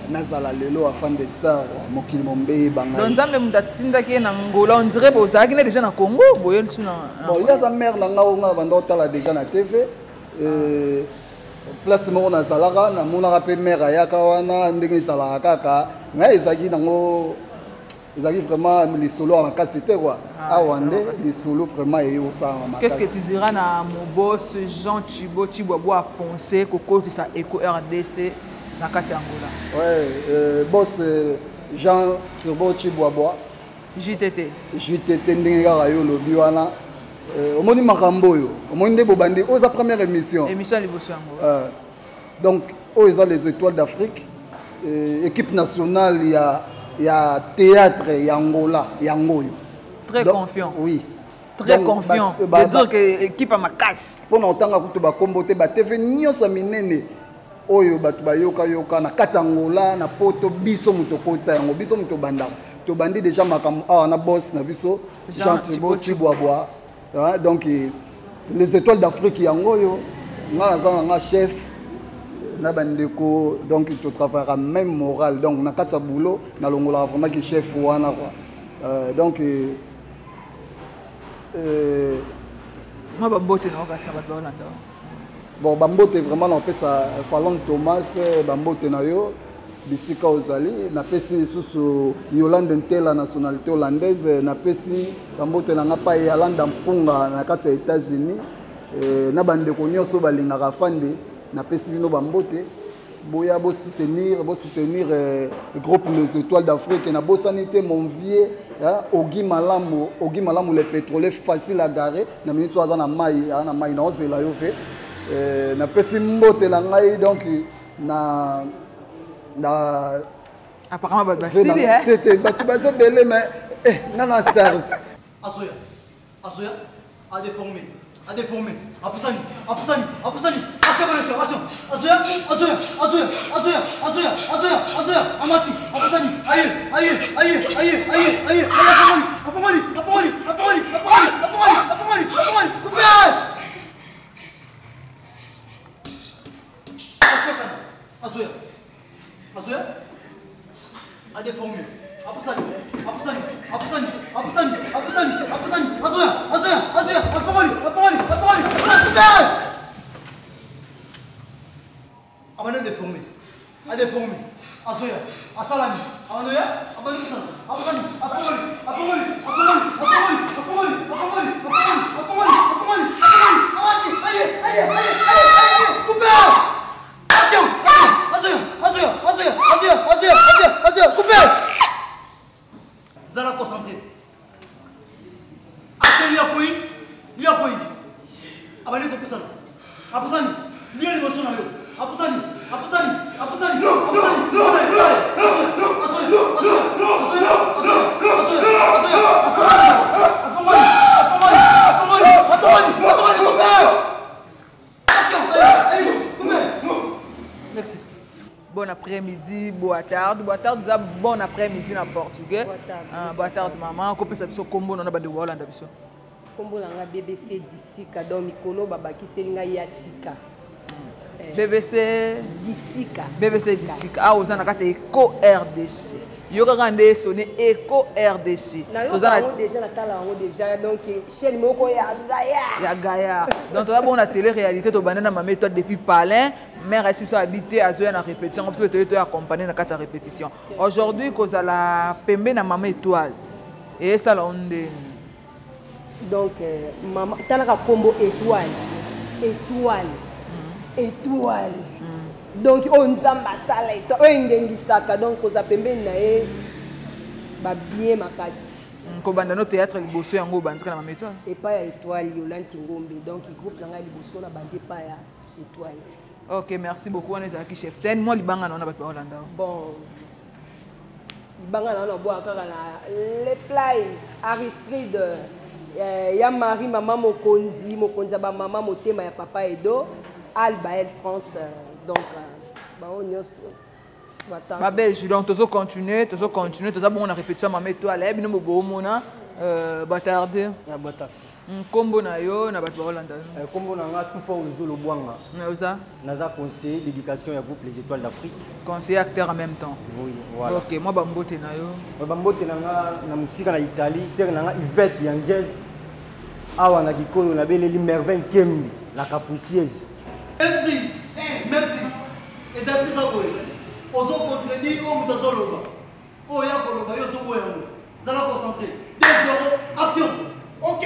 nazala lelo a fan de star mokili mombe banga. Donc nzambe mudatinda ki na Angola on dirait boza ki déjà na Congo boyel suna. Bon il y a sa mère là nga bando tala déjà na TV. Place moko na salaka na mona rappel mère ayaka wana ndenge salaka kaka mais ezaki nango ezaki vraiment les solos en cassette quoi awande les solos vraiment et au ça. Qu'est-ce que tu diras na mon boss Jean Chibobo a pensé que ça Eco RDC na kati Angola? Ouais boss Jean Chibobo JTT ndenge kaka yo lobi wana au moni makambo yo au moni de bobandi aux première émission liboso yango donc aux les étoiles d'Afrique équipe nationale il y a théâtre Angola yangoyo très confiant oui très confiant de dire que équipe a ma casse pour n'entendre que tu vas comboter ba TV nyoso minene oyo batu bayoka na kati Angola na poto biso muto kotsa yango biso muto banda to bandi déjà makambo na boss na biso Jean Chibwabwa. Donc les étoiles d'Afrique yango yo nga naza nga chef na bandeko donc tu travailleras même moral donc na katsa boulot na longola vraiment que chef wana quoi donc moi bambote na okasa bato Hollande bon bambote vraiment na pesa Fallon Thomas bambote na yo bisika ozali na pesi susu Yolande Ntela nationalité hollandaise na pesi bambote na nga pa Yolanda Mpunga na kati ya États-Unis na bandeko nyonso balingaka fande na pesi bino bambote boya bo soutenir le groupe Les Étoiles d'Afrique na bosanité mon vieux Ogi Malamu le pétrolier facile à garer na minute aza na mai na ozela yo fe na pesi mbote la ngai donc na apparemment ba basili tete batu baza belé mais nana start Asoya a déformé apusani Asoya amati apusani aye apamali coupe Asoya a déformé apusani Asoya apamali abana déformé Asoya asalami abanoya apusani apamali aye coupe Asoya coupe Zala concentré Liakoui abali kopusana apusani liye emotion na yo apusani merci. Bon après-midi, boa tarde, bon après-midi en portugais. Boa tarde maman, ko pesa biso kombo na bande Hollande biso. Kombo na BBC Disika donc mikolo babaki selinga ya sika. BBC Disika. Ah ozana kati Eco RDC. Yoka kande sonné Eco RDC. Tozana déjà na tala ngo déjà donc chaîne moko ya Gaïa. Donc toza bon na télé-réalité to banana ma méthode depuis Palin, mère est sur habité à zoya na répétition comme si tu accompagner na kati répétition. Aujourd'hui cause la pembe na maman étoile. Et ça là on donc maman talaka combo étoile. Donc on zamba sala ito ngengisaka donc koza pembeni na ye ba bien makasi ko banda no théâtre liboso yango bandika na mameto et pas ya étoile Yolande Ngombe donc groupe na ngai liboso na bandi pa ya étoile. OK, merci beaucoup on est qui chef ten moi libanga na ba Hollande bon libanga na boa kaka na les play Aristide ya Marie maman mokonzi ba maman motema ya papa Edo Albael France donc on y belge donc toujours continuer toujours bon on a répétition maman étoile et bino bo mona batarde ya batasi kombo na yo na bato Hollande kombo na nga tout fort Zolo Bwanga oza naza conseiller d'éducation ya groupe Les Étoiles d'Afrique conseiller acteur en même temps oui voilà OK moi bambote na yo bambote na nga na musika na Italie sere na nga Yvette Yanges awa na kikono na beleli Merveille Kembi la capuciège merci exercice à vous ozo contredire on mutazoloba o ya koloba yo zobo yango zala concentré 2-0 action OK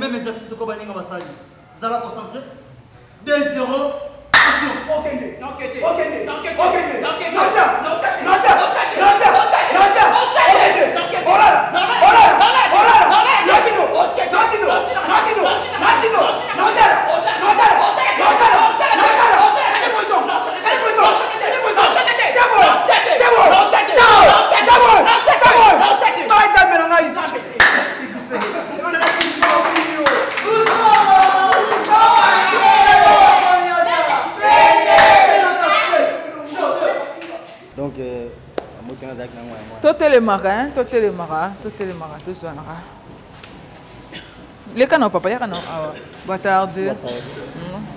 même exercice de Kobaninga Basali. Zala concentré. 2-0. Action. OK. totelemaka tozwanaka leka na papa yaka na awa batarde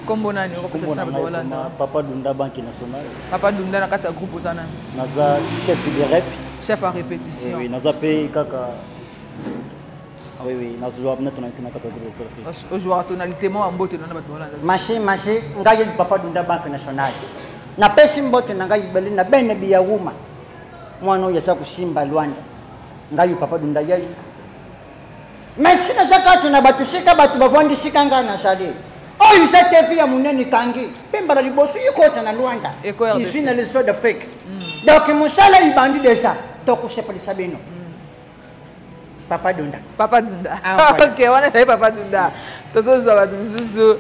kombo nani okopesa bato balanda Papa Dunda Banque Nationale. papa dunda na kati ya groupe oza nani Naza chef de rep. chef à répétition Oui, naza pe kaka. Ah oui, naza joueur na tonalité na kati ya groupe Sofi. ojouaka tonalité mo ambote na bato balanda Mashi ngai Papa Dunda Banque Nationale. Na pesi mbote na ngai beli na bene biya wuma. Mwana oyo asa kusimba Luanda. Ngai Papa Dunda yai. Mais si na zakatu na batu sika batu bavandi sika ngana sali. Oyo sa tefi ya munene kangi. Pemba la liboso yikota na Luanda. Ici na l'histoire d'Afrique. Donc musala ibandi desa tokusepelisa bino. Papa Dunda. Ok, wana na papa dunda tozozwa bato mosusu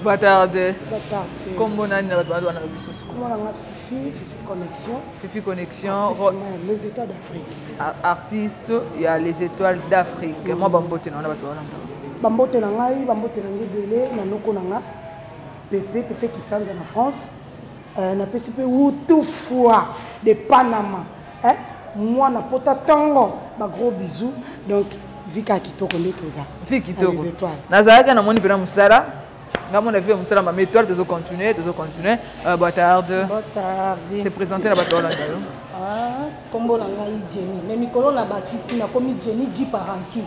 batarde kombo nani na bato wana biso Fifi Connexion les étoiles d'Afrique artiste ya les étoiles d'Afrique moi bambote na wana bato wana bambote na ngai belé na noko na nga Pepe Kisanza na France na pesi pe wutu fois de Panama moi na pota tango ba gros bisous donc vika kitoko ndekoza vi kitoko nazalaka na moni pena musala ngamona vi musala ma étoile tozo continuer batarde c'est présenté na bato Hollande kombo na ngai Jenny mais mikolo na bakisi na komi Jenny Jiparanki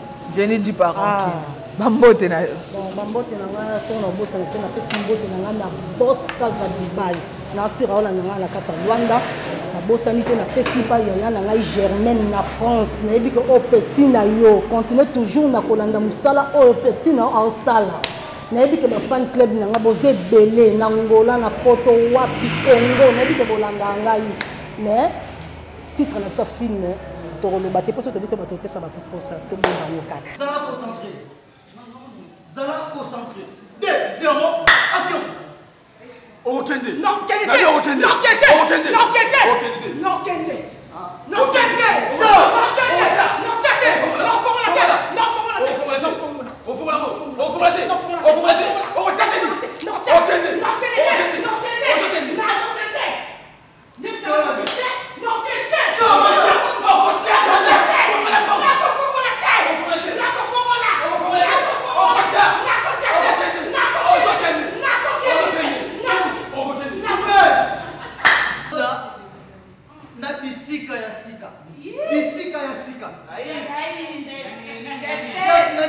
bambote na bambote na ngai so na bosa na pena pesi mbote na ngai na boss kaza Dubai na sira Hollande na ngai na kata Rwanda na bosa mi te na pesi pa yaya na ngai Germaine na France na yebi ko o petit na yo continue toujours na kolanda musala o petit na au sala na yebi ke ba fan club na nga boze belé na Angola na Poto wapi Congo na yebi ke bolanda ngai mais titre na sa film to lo baté poso to bito bato pesa bato posa to bomba yoka Zala concentré 2-0 action. Okende. Non Kende. Non Kende. Non Kende. Okende. Non Kende. Okende. Non Kende. Non Kende. Non Kende. Non Kende. Non fongo la tête. Non fongo la tête. Non fongo la. On fongo la. On fongo la tête. Non fongo la. On fongo la tête. On fongo la tête. Non Okende. Kende. Non Kende. Okende. Non Kende. Okende. Non Kende. Non Kende. Non Kende.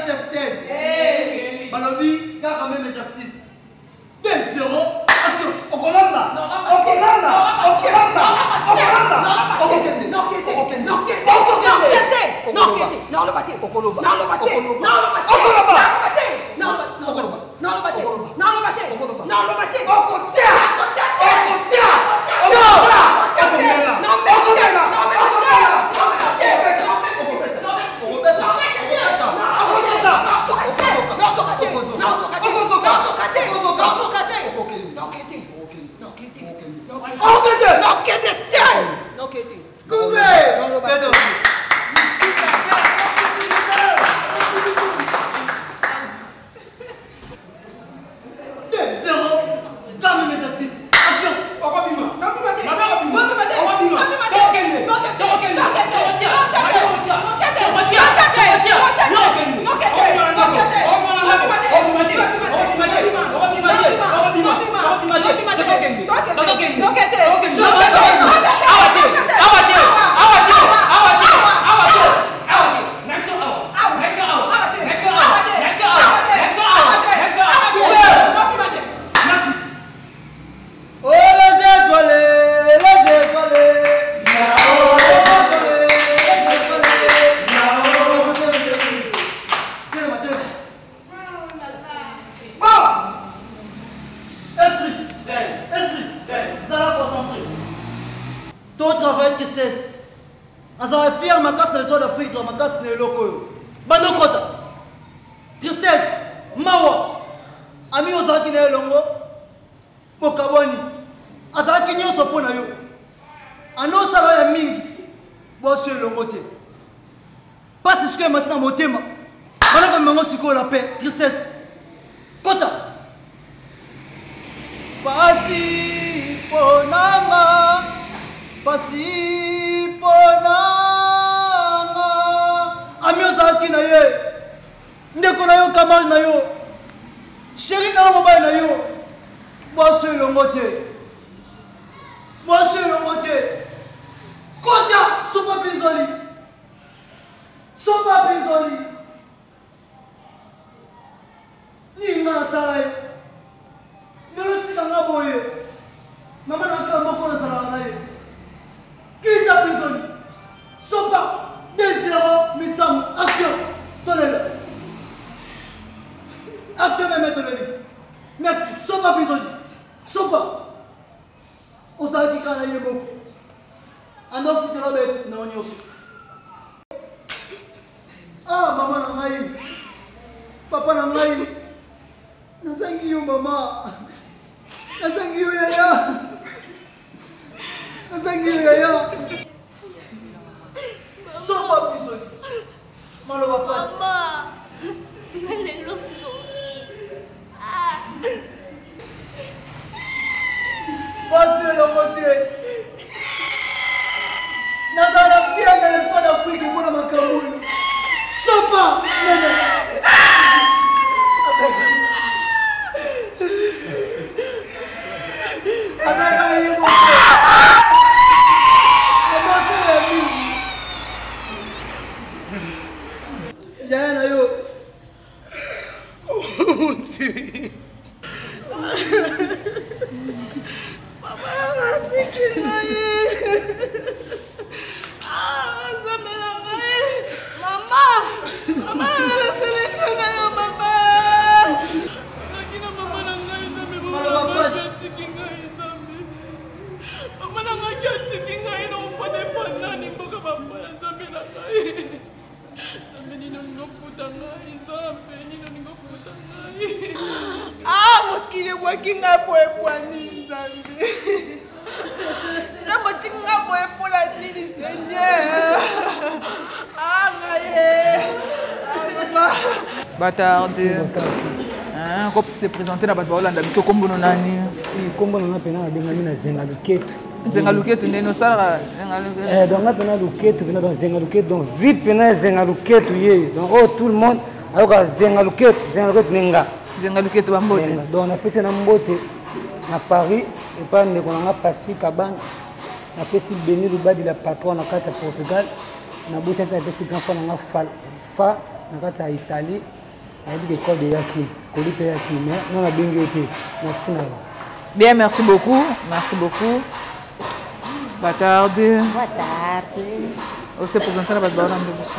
Chef tête. Balobi, car même exercice. 2-0, action. Okolamba. Okolamba. Okolamba. Okolamba. Okende. Non Kende. Okende. Non Kende. Non Kende. Non le baté. Okoloba. Non le baté. Non le baté. Okoloba. Non le baté. Okoloba. Non le baté. Okoloba. Non le baté. Okoloba. Non le baté. Okotia. Okotia. Pasi ponanga, pasi Tika mobile na yo. Bosse le moté. Bosse le moté. Kota sopa bizoli. Sopa bizoli. Ni ngana salai. Nelo tika ngaboye. Mama na kamba ko na sala na ye. Kita bizoli. Sopa 2-0 misam action. Donnez-le. Action même donnez-le. Merci. Sopa bizoli. Sopa. Osaki kana ye moko. Ando futela bet na onyoso. Ah mama na ngai. Papa na ngai. Nasangi yo mama. Nasangi yo yaya. Nasangi yo yaya. Sopa bizoli. Maloba passe. Mama. Ngalelo soki. Ah. Passez le côté. Nazala fier de l'espoir d'Afrique pour la Macaroune. Sopa, nene. Azaka yebo. Amaso ya mi. Yana yo. Oh mon Dieu. Ah, mokile wakinga boye bwani nzambe. Jambo tinga boye pola nini Seigneur. Ah ngaye. Batarde. Hein, quand se présenter na bato Hollande biso kombo nani? Kombo na pena na bengami na Zenga Luketu. Zenga Luketu ndeno sala Zenga Luketu. Donc na pena Luketu pena dans Zenga Luketu donc vite pena Zenga Luketu ye. Donc oh tout le monde alors Zenga Luketu nenga. Zenga Luketu bambote. Donc na pesa na mbote na Paris et pas ndeko na Pacifique Abang. Na pesi Beni Lubadi la patron na kata Portugal. Na bosi na pesi grand frère na fa na kata Italie. Na code yaki, colipe yaki mais non na bengete. Merci na. Bien, merci beaucoup. Merci beaucoup. Batarde. Boa tarde. Você apresentar a Badbaran de você?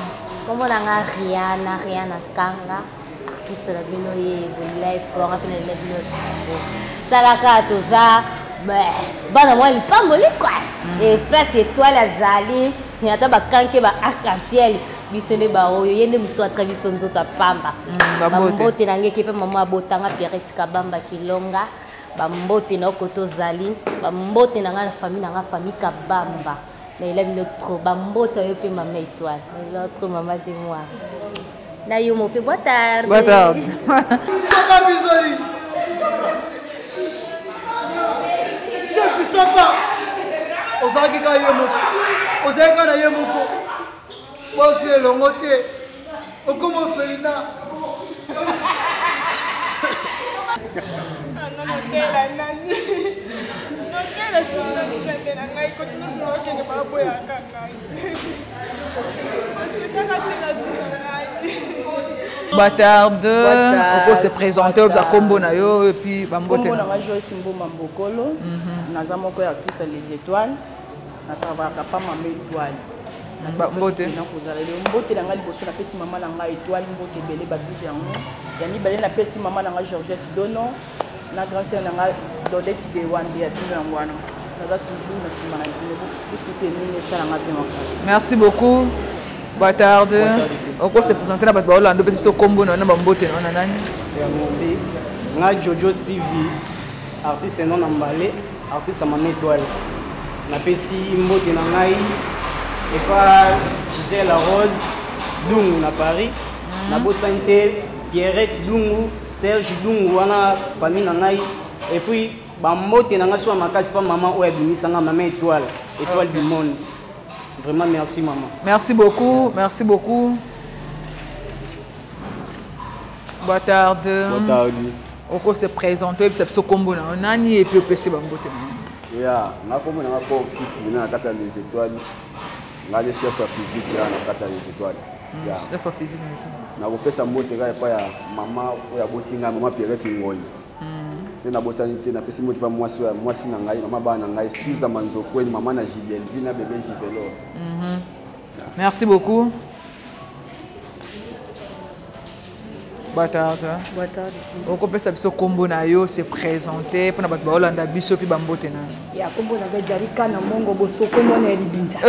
Como na Rihanna Kanga, artiste da bino ye bulai flora pena le bino. Talaka toza bana mwali pamboli kwa. Et presque étoile azali, nyata bakanke ba arc-en-ciel. Bisone ba oyo yende muto atraviso nzoto pamba. Bambote nange kepe mama botanga Pierrette Kabamba Kilonga. Bambote na koto zali, bambote na nga famille Kabamba. Mais il a notre bambote yo pe maman étoile. L'autre maman de moi. Na yo mo pe boa tarde. Boa tarde. Sopa bizoli. Chef sopa. Ozaki ka yemoko. Ozaka na yemoko. Bosi elongote. Okomo felina. Notela nani. Notela sina nitendela ngai ko tunoso okenge babo ya kangai. Asitaka tena ngai. Boa tarde. On peut se présenter au combo na yo et puis bambote. Combo na Joyce Mboma Mbokolo. Naza moko ya artiste Les Étoiles. Na travaillaka pas maman étoile. Mbote na kozala le mbote na ngai liboso na pesi mama na ngai étoile mbote belé babije yango. Ya mibale na pesi mama na ngai Georgette Dono. Na grand sœur na ngai Dodette de Wande ya bino yango wana. Naza toujours na sima na bino pour soutenir les sala ngai bien. Merci beaucoup. Boa tarde. On peut se présenter na bato Hollande pe biso kombo na bambote na nani? Merci. Nga Jojo CV, artiste non Mbale, artiste Maman Étoile. Na pesi mbote na ngai et pas Gisèle Rose Dungu na Paris. Na bosante Pierrette Dungu, Serge Dungu wana famille na ngai et puis bambote na ngai so makasi pa maman oya bimisanga Maman Étoile, étoile du monde. Vraiment merci maman. Merci beaucoup, merci beaucoup. Boa tarde. Boa tarde. oko se présenter puis ça kombo na nani et puis opesi bambote na ya ngakombo na ngako sisi na kata les étoiles ngale chef physique ya na kata les étoiles ya chef physique na kopesa mbote ga pa ya mama ya botinga mama Pierrette Ngoi c'est na bosanité na pesi mbote pa mwasi na ngai mama bana ngai Suza Manzoko ni mama na Gilles na bébé Givelo. Merci beaucoup. Boa tarde. Boa tarde, sim. O kopesa biso kombo na yo se présenter pour na bato ba Holanda biso pi bambote na. Ya kombo na ga jari kana mongo bosoko mona libinza.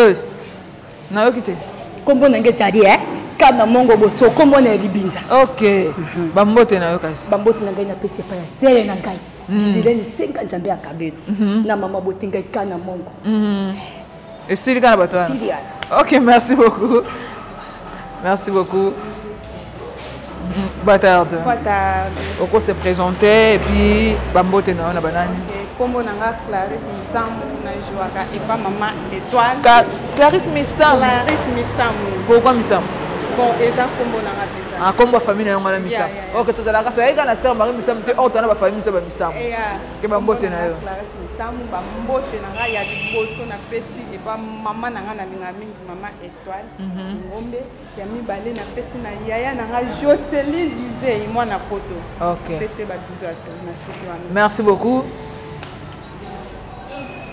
Na yo kite. Kombo na ga jari kana mongo bosoko mona libinza. OK. Bambote na yo kasi. Bambote na ga na pese pa ya sere na ngai. Dizileni 5 nzambe akabelo. Na mama botenga kana mongo. Et c'est kana bato. OK, merci beaucoup. Merci beaucoup. Boa tarde. Boa tarde. Oko se présenter et puis bambote na ona banani. Kombo nanga Clarisse Misambu na jouaka et pas maman étoile. Clarisse Misambu. Clarisse Misambu. Pourquoi Misambu? Bon, eza kombo nanga peza. Ah, kombo famille na ngala Misambu. OK, tozalaka toyeka na sœur Marie Misambu te auto na ba famille Misambu Misambu. Ke bambote na yo. Clarisse Misambu bambote nanga ya liboso na pesi et pas maman nanga na linga mingi maman étoile. Ngombe ya mibale na pesi na yaya nanga Jocelyn disait moi na poto. OK. Pesi ba bisous à toi. Merci beaucoup.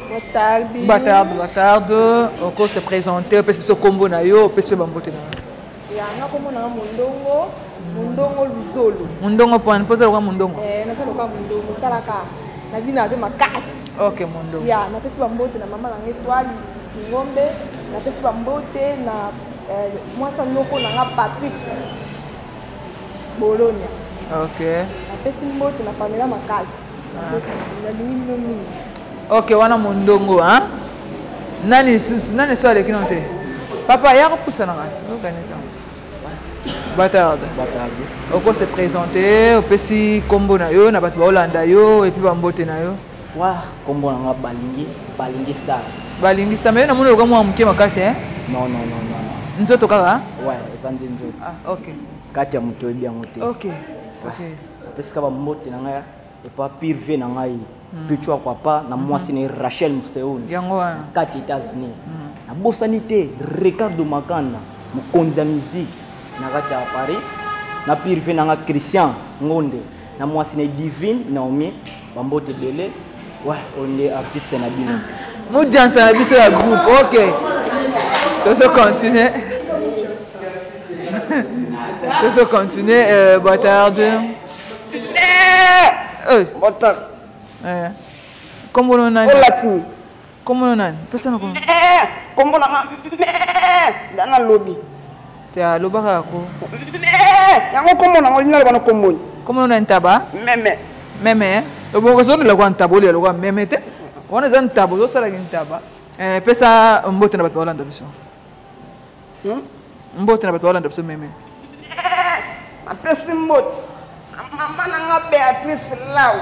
Boa tarde. Boa tarde, boa tarde. Oko se présenter, pesi biso kombo na yo, pesi bambote na yo. Ya nga kombo na Mundongo, Mundongo Luzolo. Mundongo point, poser kwa Mundongo. Nasa loka Mundongo talaka. Na bina be makasi. OK, Mundongo. Ya, na pesi bambote na mama na étoile ngombe, na pesi bambote na mwasa loko na nga Patrick Bologna. OK. Na pesi mbote na Pamela makasi. Na lingi mingi. OK, wana Mundongo, hein? Nani so aleki note? Papa, ya kupusa na ngati. Okaneta. Boa tarde. Boa tarde. Oko se présenter, opesi kombo na yo na bato ba Holanda yo et puis bambote na yo. Wa, kombo na nga Balingi Star. Balingi Star, mais na mona loka mwa mke makasi, hein? Non. Nzoto kaka? Ouais, ezandi nzoto. Ah, OK. Kati ya moto oyebi yango te. OK. Opesika bambote na ngai epa pirve na ngai pichwa papa na mwasi na Rachel Museuni yango wana kati États-Unis nabosani te Ricardo Makanda mokonzi ya musique na kati ya Paris na pirve na nga Christian Ngonde na mwasi na Divine Naomi bambote bele ouais on est artiste na bino mujansa na biso ya groupe. OK, tozo continuer. Tozo continuer. Boa tarde. Boa tarde. Como no nani? Olatini. Como no nani? Pesa na como? Como na dana lobby. Te a lobaka ko. Yango como na ngolina le bana komboni. Como no nani taba? Meme. Obo ko so le kwa ntaboli le kwa meme te. Wana zan tabo zo sala kin taba. Pesa mbote na bato Holanda biso. Mbote na bato Holanda biso meme. Apesi mbote. Mama na nga Beatrice Lau.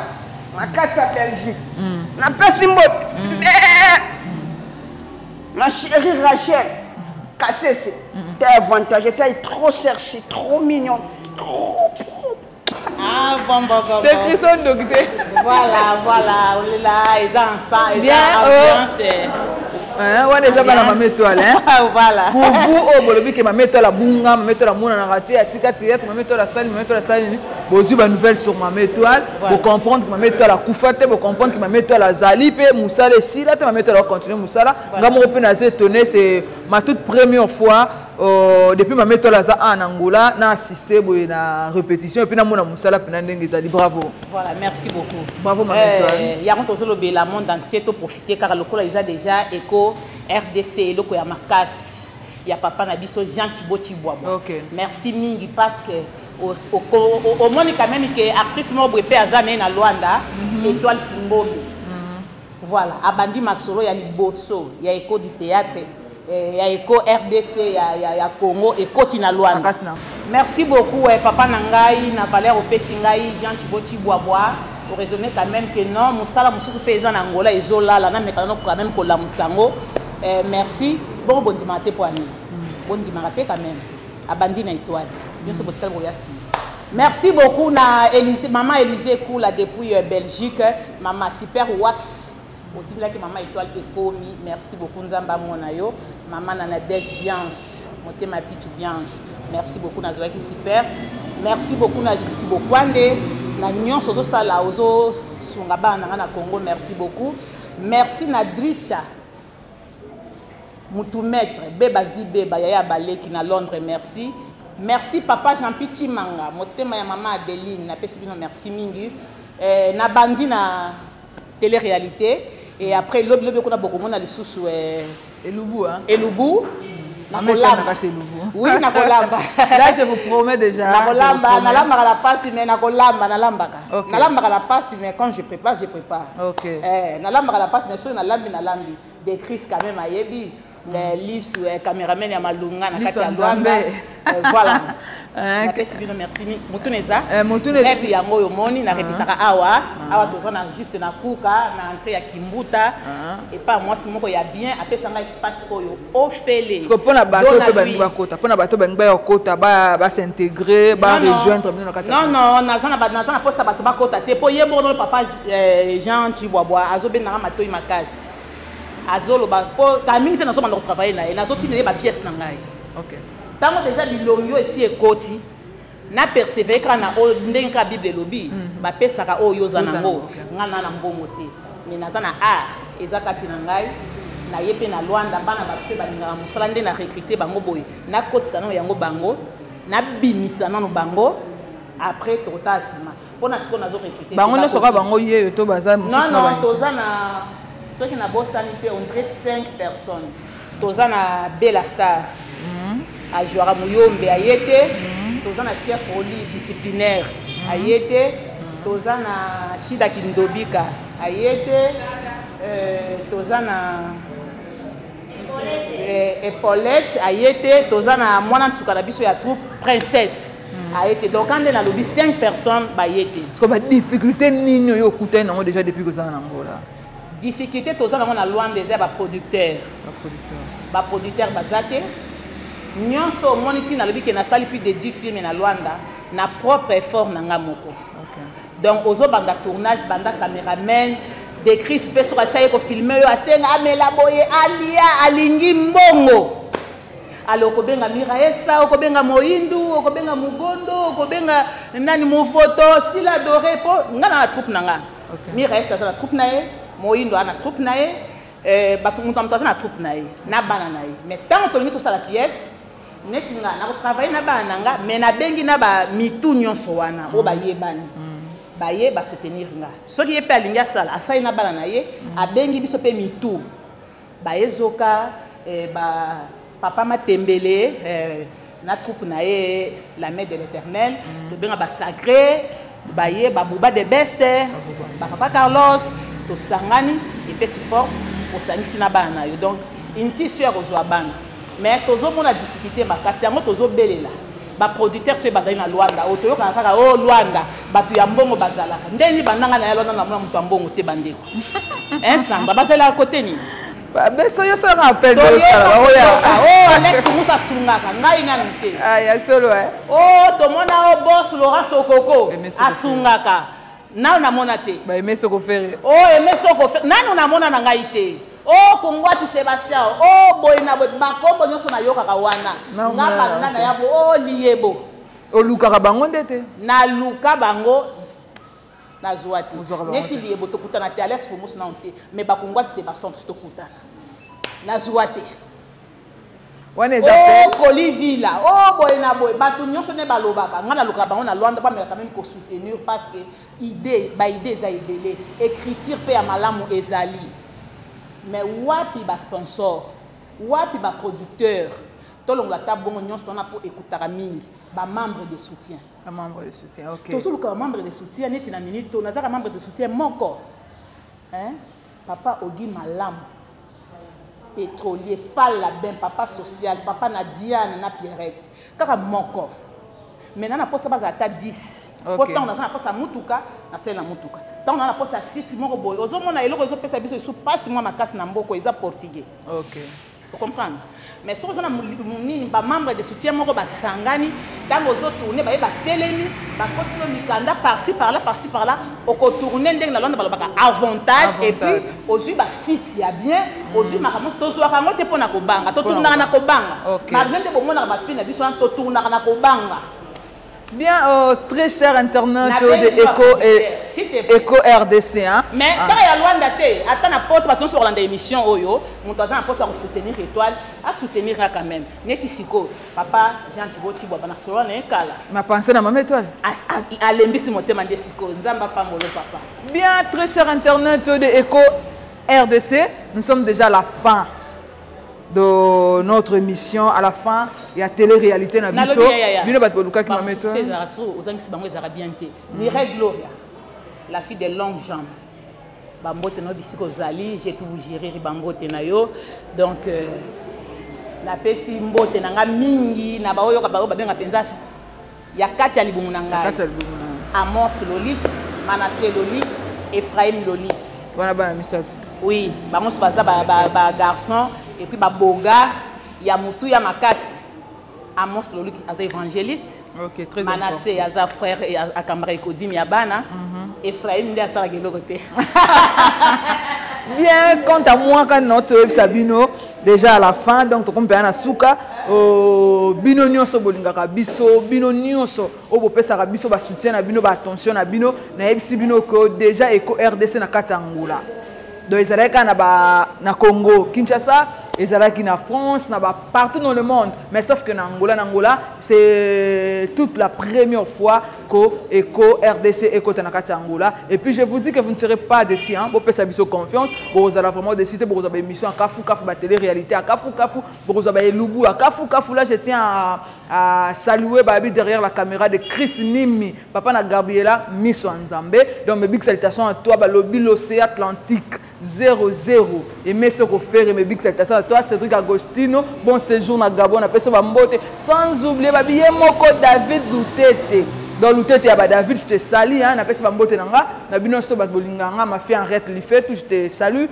Na kati ya Belgique. Na pesi mbote. Ma chérie Rachel Kassese. T'es avantagé, t'es trop sexy, trop mignon, trop propre. Ah bon. C'est Christian Docté. Voilà, on est là, ils ont ça, ils ont ambiance. Wana eza bana mama étoile, hein? Voilà. Pour vous, oh, bolobi que mama étoile la bunga, mama étoile la mona na raté, atika théâtre, mama étoile la salle, bozu ba nouvelle sur mama étoile, pour comprendre que mama étoile la koufate, pour comprendre que mama étoile la zali pe musala si là, mama étoile va continuer musala. Ngamo pe na étonné, c'est ma toute première fois depuis ma méthode en Angola, na assisté na répétition et puis na mona musala pe na ndenge zali. Bravo. Voilà, merci beaucoup. Bravo ma étoile. Il y a quand on le monde entier to profiter car le cola déjà éco RDC loko ya makasi. Il y a papa na biso Jean Thibaut Tiboabo. OK. Merci mingi parce que au monde quand même que actrice mo brepe azana na Luanda étoile Kimbobi. Voilà, abandi masolo ya liboso, ya éco du théâtre. Il y a éco RDC, il y a Congo et Kotina Luanda. Merci beaucoup papa Nangai, na Valère Opesingai, Jean Thibaut Tiboabo. Pour raisonner quand même que non, Moussala Moussou paysan Angola et Zola, là, mais quand même pour la Moussango. Merci. Bon dimanche pour nous. Bon dimanche quand même. Abandi na étoile. Bien sûr, botika royasi. Merci beaucoup na Élysée, maman Élysée Koula depuis Belgique, maman Super Wax. Otimilaki maman Étoile Ekomi, merci beaucoup Nzamba Monayo, maman Nanadège Bianche, Motema Pitu Bianche. Merci beaucoup Nazoaki Super. Merci beaucoup na Jiti Bokwande, na Nyon Sozo Sala Ozo Sungaba na Congo, merci beaucoup. Merci na Drisha. Moutoumètre, Beba Zibeba, Yaya Baleki na Londres, merci. Merci papa Jean-Piti Manga, motema ya maman Adeline, na pesibino merci mingi. Na bandi na télé-réalité et après lobi qu'on a beaucoup mona les sous Elubu hein. Elubu. Na kolamba. Oui, na kolamba. Là je vous promets déjà. Na kolamba, na lamba la passe mais na kolamba na lambaka. Na lamba la passe mais quand je prépare, je prépare. OK. Na lamba la passe mais sur na lambi des crises quand même ayebi. Les livres caméraman ya malunga na kati ya Rwanda voilà merci mutuneza et yango yo moni na répétaka awa tozana juste na kuka na entrée ya Kimbuta et pas moi si moko ya bien apesa nga espace oyo ofele parce que pona bato pe bangi bakota pona bato bangi ba kota ba s'intégrer ba rejoindre na kati non nazana posa bato bakota te po yebo no papa Jean Chibwabwa azobenda matoi makasi azolo ba po kamini te nazo manda travailler na ye nazo tinele ba pièce na ngai. OK. Tango déjà bilongo esi ekoti na persévérer kana o ndenga Bible lobby ba pesa ka o yoza nango ngana na mbongo te mais nazana art ezakati na ngai na yepe na Luanda bana ba pe ba ngara musala nde na recruter bango boy na kotisa no yango bango na bimisa nano bango après totasima pona siko nazo recruter bango no soka bango ye to baza non tozana ceux qui n'ont pas sanité, on dirait 5 personnes. Tozana Bella Star, à Joara Mouyombe, à Yete, Tozana chef Oli disciplinaire, à Yete, Tozana Shida Kindobika, à Yete, Tozana Epaulette, à Yete, Tozana Mwana Tsukarabiso, ya troupe princesse. A été donc quand on a lobby 5 personnes, bah Yete. Comme difficulté ni yo coûté non déjà depuis que ça en Angola. Difficulté tous on a loin des herbes producteurs bazate nyonso moniti na lobi ke na sali plus de 10 films na Luanda na propre effort na ngamoko donc ozo banda tournage banda caméraman des Chris peso ka saye ko filmer yo asenga amela boye alia alingi mbongo alors ko benga Miraesa ko benga Moyindu ko benga Mugondo ko benga nani mu photo sila doré po ngana na troupe nanga Miraesa za la troupe na ye Moindo ana troupe nae mutamtaza na troupe nae na bana nae mais tant que tout ça la pièce netinga na travailler na bana nga mais na bengi na ba mitu nyonso wana o ba yebani ba ye ba soutenir nga so ki yepe alinga sala asai na bana nae a bengi biso pe mitu ba ezoka ba papa matembele na troupe nae la mère de l'Éternel to benga ba sacré ba ye ba buba de beste ba papa Carlos to sangani et pesi force pour sangisi na bana yo donc inti sur ozwa bana mais tozo mona difficulté makasi yango tozo belela ba producteur so bazali na Luanda otoyo kana kaka o Luanda batu ya mbongo bazala ndeni bandanga na Luanda na mutu mbongo te bandeko ensemble bazala à côté ni beso yo solo appel de ça oh Alex Musa sungaka ngai na nte ya solo oh to mona o boss Laurent Sokoko asungaka na na mona te ba aimer ce qu'on fait oh aimer ce qu'on fait nani na mona na ngai te oh kongwati Sébastien oh boyina bo makombo nyoso na yoka ka wana ngaba nana yabo oh liebo o luka bango ndete na luka bango na zwati neti liebo to kutana te Alex Fomos na onte mais ba kongwati Sébastien to kutana na zwati wana oh Colivila oh boyina boy batu nyonso ne balobaka ngana luka bango na Luanda pas mais quand même ko soutenir parce que idée za idée écriture pe ya malamu ezali mais wapi ba sponsor wapi ba producteur to longa tabongo nyonso na pour écoutera mingi ba membre de soutien OK to soluka membre de soutien neti na minute to nazaka membre de soutien moko hein papa Ogi Malamu pétrolier Fala Ben papa social papa Nadiane na Pierrette kaka moko maintenant na posa baza ata 10 pourtant on a na posa mutuka na sel na mutuka tant on a na posa site moko boy ozo mona eloko ezo pesa biso sous passe moi makasi na mboko eza portugais OK Vous comprenez? Mais si vous avez un membre de soutien, vous avez sangani, dans vos autres tournées, vous avez télémi, vous avez mikanda par-ci, par-là, par-ci, par-là, vous avez tourné dans la avantage, et puis, vous avez un site, il y a bien, vous avez un kobanga, vous avez un kobanga. Malgré que vous avez Bien, très cher internaute de Eco RDC. Hein? Mais quand il y a loin d'attendre, attends apporte pas sur l'émission Oyo, mon toisin apporte à soutenir étoile, à soutenir quand même. Neti siko, papa Jean Thibault Thibault bana solo na ekala. Ma pensée na maman étoile. À l'embisi mon thème de siko, nzamba pas molo papa. Bien, très cher internaute de Eco RDC, nous sommes déjà à la fin de notre émission. À la fin, il y a télé-réalité na biso. Bino bat boluka ki mameto. Mireille Gloria, la fille des longues jambes. Bambote no bisiko zali, j'ai tout géré bambote na yo. Donc na pesi mbote na nga mingi na baoyo ka baoyo babenga penza. Ya kati ya libumu na nga. Amos Lolik, Manassé Lolik, Ephraim Lolik. Voilà bana misato. Oui, bamos baza ba garçon. Et puis, Bogar, il y a Moutou, il y a Makassi. Amos Lolik, il est évangéliste. Ok, très Manassé, il y a frère, il y a Kamara Kodim, il y a Bana. Ephraim, il y a Saragelo côté. Bien, quant à moi, quand notre web Sabino, déjà à la fin, donc, on peut aller à Souka, Bino Nyonso, Bolingaka, Biso, Bino Nyonso, Obo Pesara, Biso, ba soutien, Bino, ba attention, Bino, na Ebsi Bino, que déjà, Eco RDC, na Katangula. Donc, ils allaient na Congo, Kinshasa, ils allaient na France, partout dans le monde. Mais sauf que en Angola, c'est toute la première fois que Eco RDC Eco Tanakati Angola. Et puis je vous dis que vous ne serez pas déçus. Vous pouvez avoir confiance. Vous allez vraiment décider pour vous avoir une émission à Kafou Kafou, la télé-réalité à Kafou Kafou, pour vous avoir Loubou à Kafou Kafou. Là, je tiens à saluer Babi derrière la caméra de Chris Nimi, papa na Gabriela Misso Nzambe. Donc mes big salutations à toi, Balobi l'océan Atlantique 00. Et mes ce qu'on fait, mes big salutations à toi, Cédric Agostino. Bon séjour na Gabon, on appelle ça Bambote. Sans oublier Babi Moko David Loutete. Dans Loutete, il y a David, je te salue. On appelle ça Bambote Nanga. Nabino Sobat Bolinganga, ma fille en rête l'ifet, je te salue.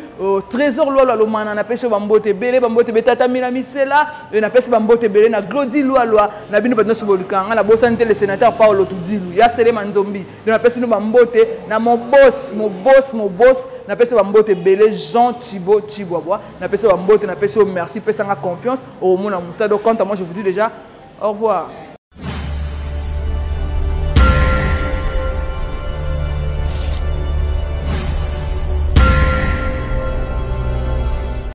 Trésor Lola Lomana, on appelle ça Bambote Bele, Bambote Betata Milamisela. On appelle ça Bambote Bele, na Glodi Loa. Nabino Batno Sobolukanga, la bossa le sénateur Paolo Tudilu. Ya Sele Manzombi. On appelle ça Bambote, na mon boss. On appelle ça Bambote Bele, Jean Thibault Thiboua. On appelle ça Bambote, on appelle ça merci, on appelle ça confiance. Au monde à Moussa. Donc, quant à moi, je vous dis déjà au revoir.